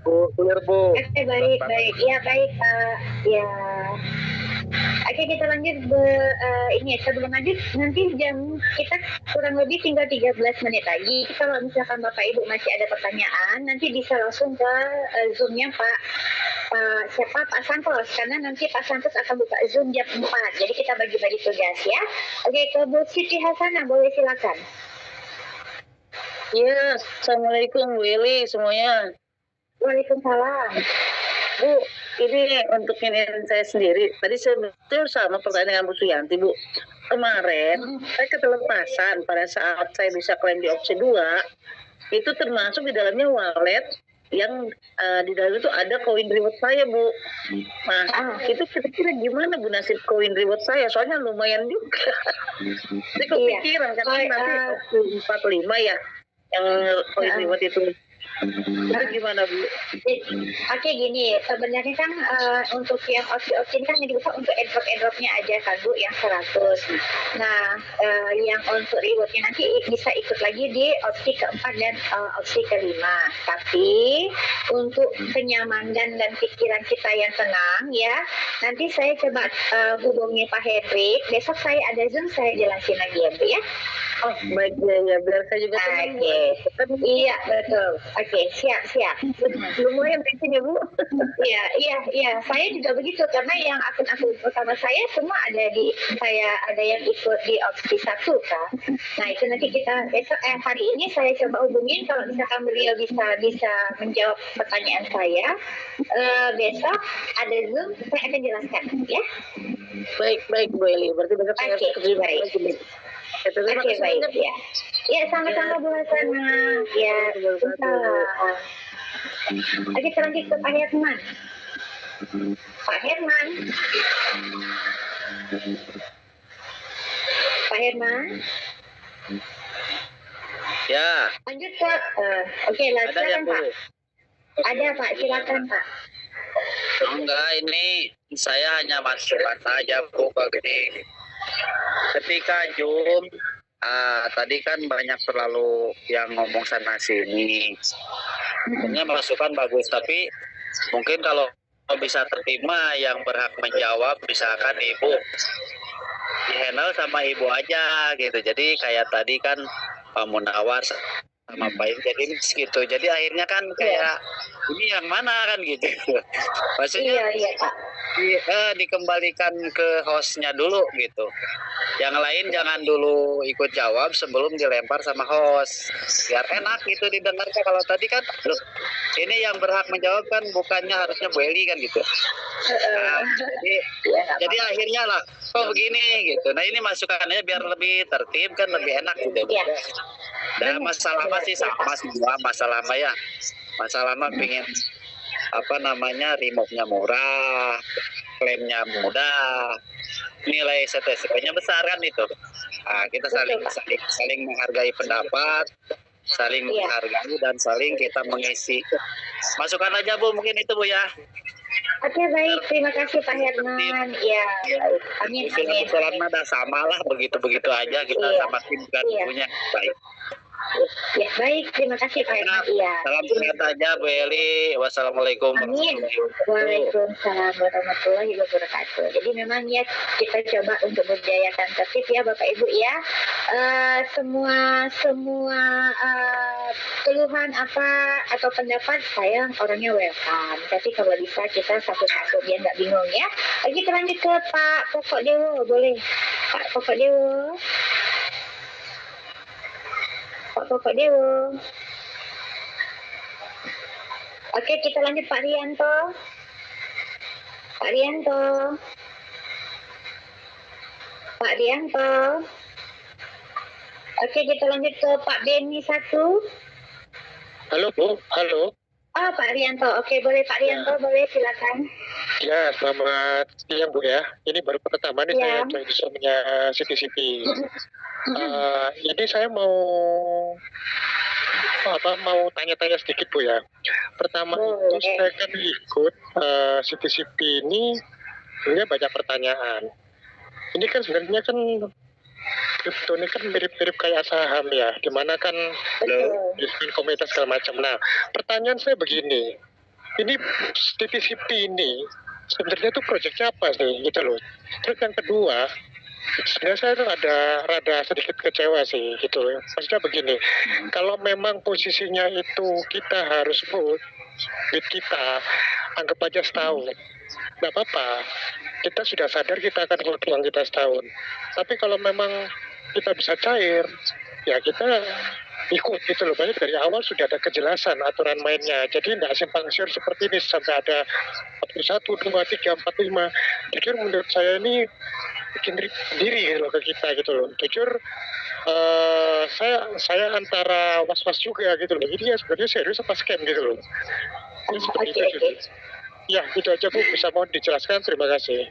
Bu. Clear, Bu. Oke, baik. Ya, baik, Pak. Ya. Oke, kita lanjut ini sebelum lanjut nanti kita kurang lebih tinggal 13 menit lagi. Kalau misalkan Bapak Ibu masih ada pertanyaan, nanti bisa langsung ke Zoom-nya Pak Santos, karena nanti Pak Santos akan buka Zoom jam 4. Jadi kita bagi-bagi tugas ya. Oke, ke Bu Siti Hasanah, boleh silakan. Ya, Assalamualaikum Bu Eli semuanya. Waalaikumsalam. Bu, ini untuk ini saya sendiri. Tadi saya betul sama pertanyaan dengan Bu Suyanti, Bu. Kemarin saya ketelepasan pada saat saya bisa klaim di opsi 2, itu termasuk di dalamnya wallet yang di dalam itu ada koin reward saya, Bu. Nah, itu kira-kira gimana Bu nasib koin reward saya? Soalnya lumayan juga. Saya kepikiran karena nanti 45 ya yang koin reward itu. Itu gimana, Bu? Oke, gini, sebenarnya kan untuk yang opsi-opsi kan yang dibuka untuk airdropnya aja kan, Bu, yang 100. Nah, yang untuk rewardnya nanti bisa ikut lagi di opsi keempat dan opsi kelima. Tapi untuk kenyamanan dan pikiran kita yang tenang ya, nanti saya coba hubungi Pak Hendrik. Besok saya ada Zoom, saya jelasin lagi ya, Bu ya. Oh, baik ya, biar saya juga tenang. Iya, betul. Oke, siap. Lumayan penting ya, Bu. Iya. Saya juga begitu karena yang akun-akun utama saya semua ada yang ikut di opsi 1 kan. Nah, itu nanti kita besok hari ini saya coba hubungin kalau misalkan beliau bisa menjawab pertanyaan saya. Besok ada Zoom, saya akan jelaskan ya. Baik Bu Eli. Berarti besok saya harus terima lagi. Oke, baik ya. Ya, sama-sama Bu Hasanah. Ya, salam. Oke, kita lanjut ke Pak Herman. Pak Herman. Ya. Lanjut Pak. Oke, silakan Pak. Ada Pak, silakan Pak. Enggak, ini saya hanya masukan saja, Bu, begini. Ketika Zoom, tadi kan banyak terlalu yang ngomong sana sini. Sebenarnya masukan bagus, tapi mungkin kalau bisa terima yang berhak menjawab, misalkan Ibu di handle sama Ibu aja gitu. Jadi kayak tadi kan Pak Munawar sama Pak jadi gitu. Jadi akhirnya kan kayak ini yang mana kan gitu. Maksudnya Iya, Pak. Dikembalikan ke hostnya dulu gitu. Yang lain jangan dulu ikut jawab sebelum dilempar sama host. Biar enak gitu didengarnya. Kalau tadi kan, loh, ini yang berhak menjawab kan bukannya harusnya Bu Eli kan gitu. Nah, jadi akhirnya lah, kok begini gitu. Nah ini masukannya biar lebih tertib kan lebih enak gitu. Dan masalah masih sama semua masalah ya. Masalah mah pengen remove-nya murah, klaimnya mudah, nilai STSP-nya besar kan itu. Nah, kita saling menghargai pendapat, saling menghargai dan saling kita mengisi. Masukkan aja Bu, mungkin itu Bu ya. Oke, baik, terima kasih Pak Herman. Ya, amin. Usulan ada sama lah begitu aja kita sama tim dan punya baik. Ya, Baik, terima kasih Pak Herman. Iya. Salam sehat aja Bu Eli. Wassalamualaikum Amin. Waalaikumsalam warahmatullahi wabarakatuh. Jadi memang ya kita coba untuk berjayakan tertib ya Bapak Ibu ya. Semua keluhan apa atau pendapat saya orangnya welcome. Tapi kalau bisa kita satu-satu biar nggak bingung ya. Lagi kita lanjut ke Pak Pokok Dewo, boleh? Pak Pokok Dewo. Pak Pokok Dewo. Oke, kita lanjut Pak Rianto. Pak Rianto. Pak Rianto. Oke, kita lanjut ke Pak Beni 1. Halo Bu, halo. Oh, Pak Rianto. Oke, boleh Pak Rianto, boleh silakan. Ya, selamat siang Bu ya. Ini baru pertama nih Ya. saya join di suaminya CTCP. Jadi saya mau tanya-tanya sedikit Bu ya. Pertama itu saya kan ikut CTCP ini sebenarnya banyak pertanyaan. Ini kan sebenarnya kan kripto ini kan mirip-mirip kayak saham ya, dimana kan bisnis komunitas segala macam. Nah, pertanyaan saya begini, ini TTCP ini sebenarnya tuh proyeknya apa sih gitu loh. Terus yang kedua, sebenarnya saya tuh rada sedikit kecewa sih gitu loh. Maksudnya begini, kalau memang posisinya itu kita harus put duit kita, anggap aja setahun, nggak apa-apa. Kita sudah sadar kita akan keluar uang kita setahun. Tapi kalau memang kita bisa cair, ya kita ikut gitu loh. Banyak dari awal sudah ada kejelasan aturan mainnya. Jadi tidak simpang siur seperti ini sampai ada 1, 2, 3, 4, 5. Jujur menurut saya ini bikin diri gitu loh ke kita gitu loh. Jujur saya antara was-was juga gitu loh. Ini ya sebenarnya serius apa scam gitu loh. Seperti itu. Ya, itu aja Bu, bisa mohon dijelaskan, terima kasih.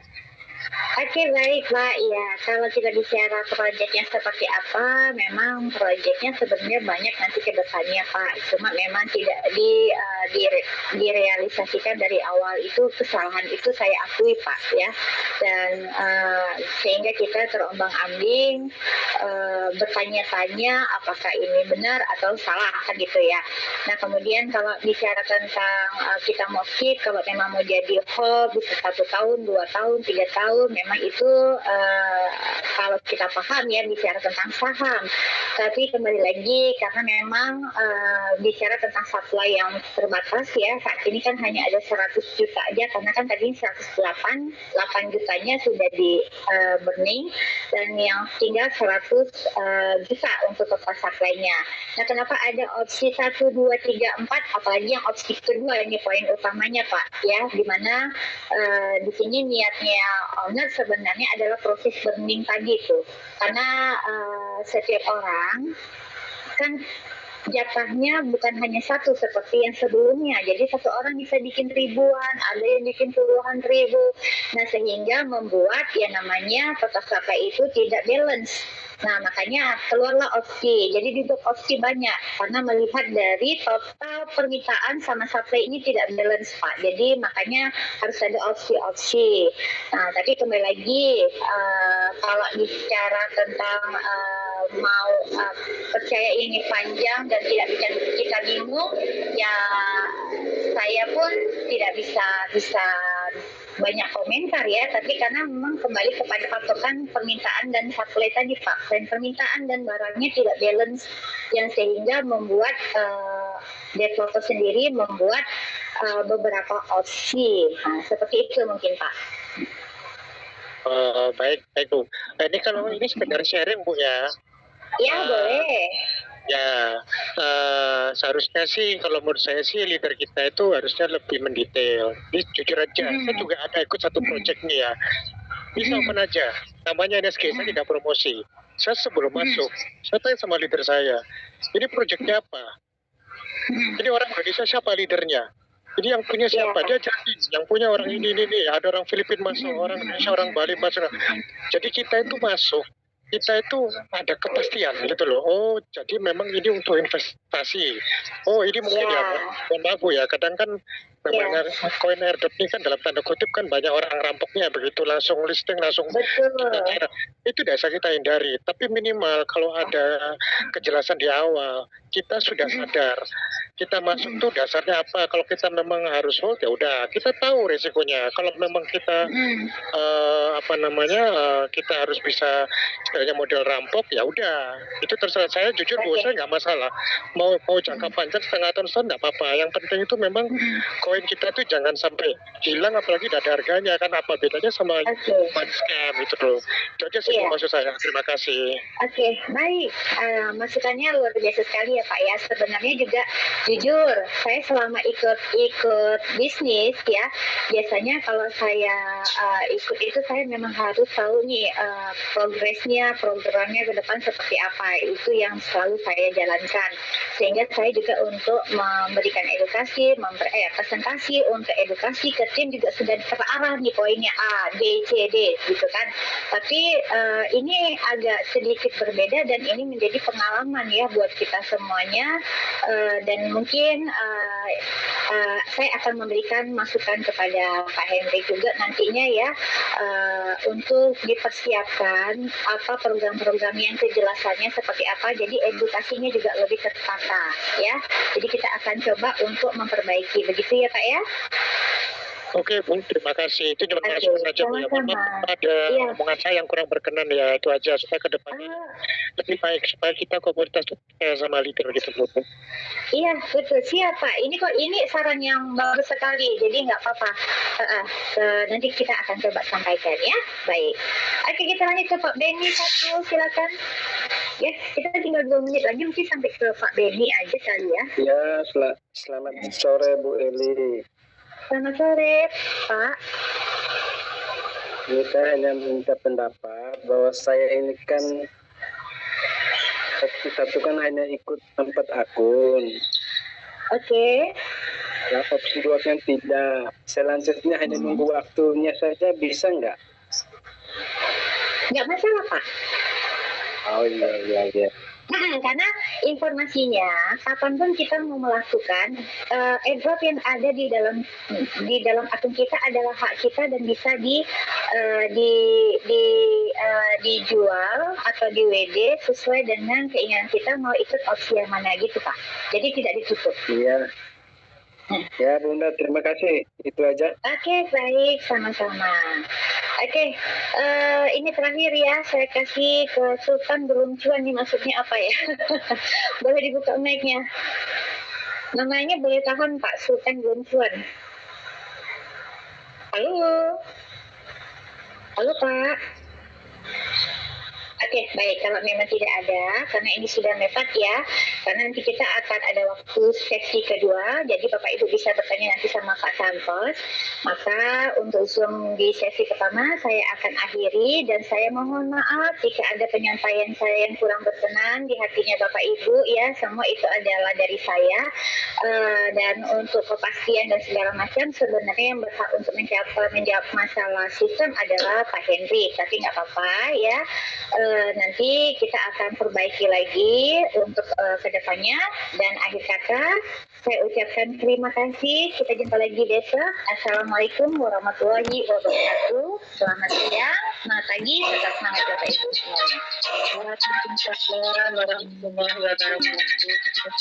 Oke, baik Pak. Ya, kalau kita bicara proyeknya seperti apa, memang proyeknya sebenarnya banyak nanti ke depannya Pak. Cuma memang tidak direalisasikan dari awal, itu kesalahan itu saya akui Pak ya. Dan sehingga kita terombang-ambing, bertanya-tanya apakah ini benar atau salah kan gitu ya. Nah kemudian kalau bicara tentang kita mau skip, kalau memang mau jadi hold bisa 1 tahun, 2 tahun, 3 tahun, memang itu kalau kita paham ya bicara tentang saham. Tapi kembali lagi karena memang bicara tentang supply yang terbatas ya, saat ini kan hanya ada 100 juta aja, karena kan tadi 8 jutanya sudah di burning dan yang tinggal 100 juta untuk total supply-nya. Nah kenapa ada opsi 1, 2, 3, 4, apalagi yang opsi kedua, ini poin utamanya Pak ya, dimana di sini niatnya owner sebenarnya adalah proses burning tadi itu, karena setiap orang kan jatahnya bukan hanya satu seperti yang sebelumnya. Jadi satu orang bisa bikin ribuan, ada yang bikin puluhan ribu. Nah sehingga membuat yang namanya total supply itu tidak balance. Nah makanya keluarlah opsi. Jadi dibuat opsi banyak karena melihat dari total permintaan sama supply ini tidak balance Pak. Jadi makanya harus ada opsi-opsi. Nah tapi kembali lagi kalau bicara tentang mau percaya ini panjang dan tidak bikin kita bingung, ya saya pun tidak bisa banyak komentar ya, tapi karena memang kembali kepada patokan permintaan dan supply tadi Pak, dan permintaan dan barangnya tidak balance, yang sehingga membuat developer sendiri membuat beberapa opsi. Nah, seperti itu mungkin Pak. Baik Bu. Nah, ini kalau ini sekedar sharing Bu ya. Ya boleh. Ya, seharusnya sih kalau menurut saya sih leader kita itu harusnya lebih mendetail. Ini jujur aja, saya juga ada ikut satu project nih ya. Bisa open aja, namanya NSG, saya tidak promosi. Saya sebelum masuk, saya tanya sama leader saya, ini projectnya apa? Ini orang Indonesia siapa leadernya? Ini yang punya siapa? Dia jadi, yang punya orang ini, ada orang Filipina masuk, orang Indonesia, orang Bali masuk. Jadi kita itu masuk, kita itu ada kepastian gitu loh. Oh, jadi memang ini untuk investasi. Oh, ini mungkin ya, mohon maaf Bu ya. Kadang kan namanya koin airdrop ini kan dalam tanda kutip kan banyak orang rampoknya, begitu langsung listing langsung Betul. itu tidak bisa kita hindari. Tapi minimal kalau ada kejelasan di awal, kita sudah sadar kita masuk tuh dasarnya apa. Kalau kita memang harus hold, ya udah kita tahu resikonya. Kalau memang kita kita harus bisa istilahnya model rampok, ya udah itu terserah. Saya jujur Bu, saya nggak masalah mau jangka panjang setengah tahun nggak apa-apa. Yang penting itu memang koin kita tuh jangan sampai hilang, apalagi tidak ada harganya. Kan apa bedanya sama money scam itu loh. Itu aja sih maksud saya. Terima kasih. Oke, baik. Masukannya luar biasa sekali ya Pak ya. Sebenarnya juga jujur, saya selama ikut bisnis ya, biasanya kalau saya ikut itu saya memang harus tahu nih progresnya, programnya ke depan seperti apa. Itu yang selalu saya jalankan. Sehingga saya juga untuk memberikan edukasi, presentasi untuk edukasi ke tim juga sudah terarah nih poinnya A, B, C, D gitu kan. Tapi ini agak sedikit berbeda dan ini menjadi pengalaman ya buat kita semuanya, dan mungkin saya akan memberikan masukan kepada Pak Henry juga nantinya ya, untuk dipersiapkan apa program-program yang kejelasannya seperti apa, jadi edukasinya juga lebih tertata ya. Jadi kita akan coba untuk memperbaiki, begitu ya Pak ya. Oke Bu, terima kasih. Itu cuma masukan saja Bu ya. Ada omongan saya yang kurang berkenan ya, itu aja supaya ke depannya lebih baik, supaya kita komunitas sama leader gitu Bu. Iya betul, siap Pak. Ini saran yang bagus sekali, jadi nggak apa-apa. Nanti kita akan coba sampaikan ya. Baik. Oke, kita lanjut ke Pak Benny satu, silakan. Ya, kita tinggal 2 menit lagi, mungkin sampai ke Pak Benny aja kali ya. Ya, selamat sore Bu Eli. Selamat sore Pak. Kita hanya minta pendapat bahwa saya ini kan opsi 1 kan hanya ikut 4 akun. Oke. Nah, opsi 2 kan tidak. Selanjutnya hanya nunggu waktunya saja, bisa nggak? Nggak masalah Pak. Oh iya. Karena informasinya kapanpun kita mau melakukan airdrop yang ada di dalam akun kita adalah hak kita dan bisa dijual atau di WD sesuai dengan keinginan kita mau ikut opsi yang mana gitu Pak. Jadi tidak ditutup. Iya. Ya Bunda, terima kasih. Itu aja. Oke, baik, sama-sama. Oke, ini terakhir ya, saya kasih ke Sultan belum cuan nih, maksudnya apa ya? Boleh dibuka mic-nya. Namanya boleh tahan Pak, Sultan belum cuan. Halo? Halo Pak? Oke, baik. Kalau memang tidak ada, karena ini sudah mepet ya, karena nanti kita akan ada waktu sesi kedua, jadi Bapak Ibu bisa bertanya nanti sama Pak Santos. Maka untuk Zoom di sesi pertama saya akan akhiri, dan saya mohon maaf jika ada penyampaian saya yang kurang berkenan di hatinya Bapak Ibu ya, semua itu adalah dari saya. Dan untuk kepastian dan segala macam, sebenarnya yang berhak untuk menjawab masalah sistem adalah Pak Henry, tapi nggak apa-apa ya. Nanti kita akan perbaiki lagi untuk kedepannya. Dan akhir kata saya ucapkan terima kasih. Kita jumpa lagi besok. Assalamualaikum warahmatullahi wabarakatuh. Selamat siang, selamat pagi, tetap semangat Bapak Ibu semuanya. Waalaikumsalam warahmatullahi wabarakatuh.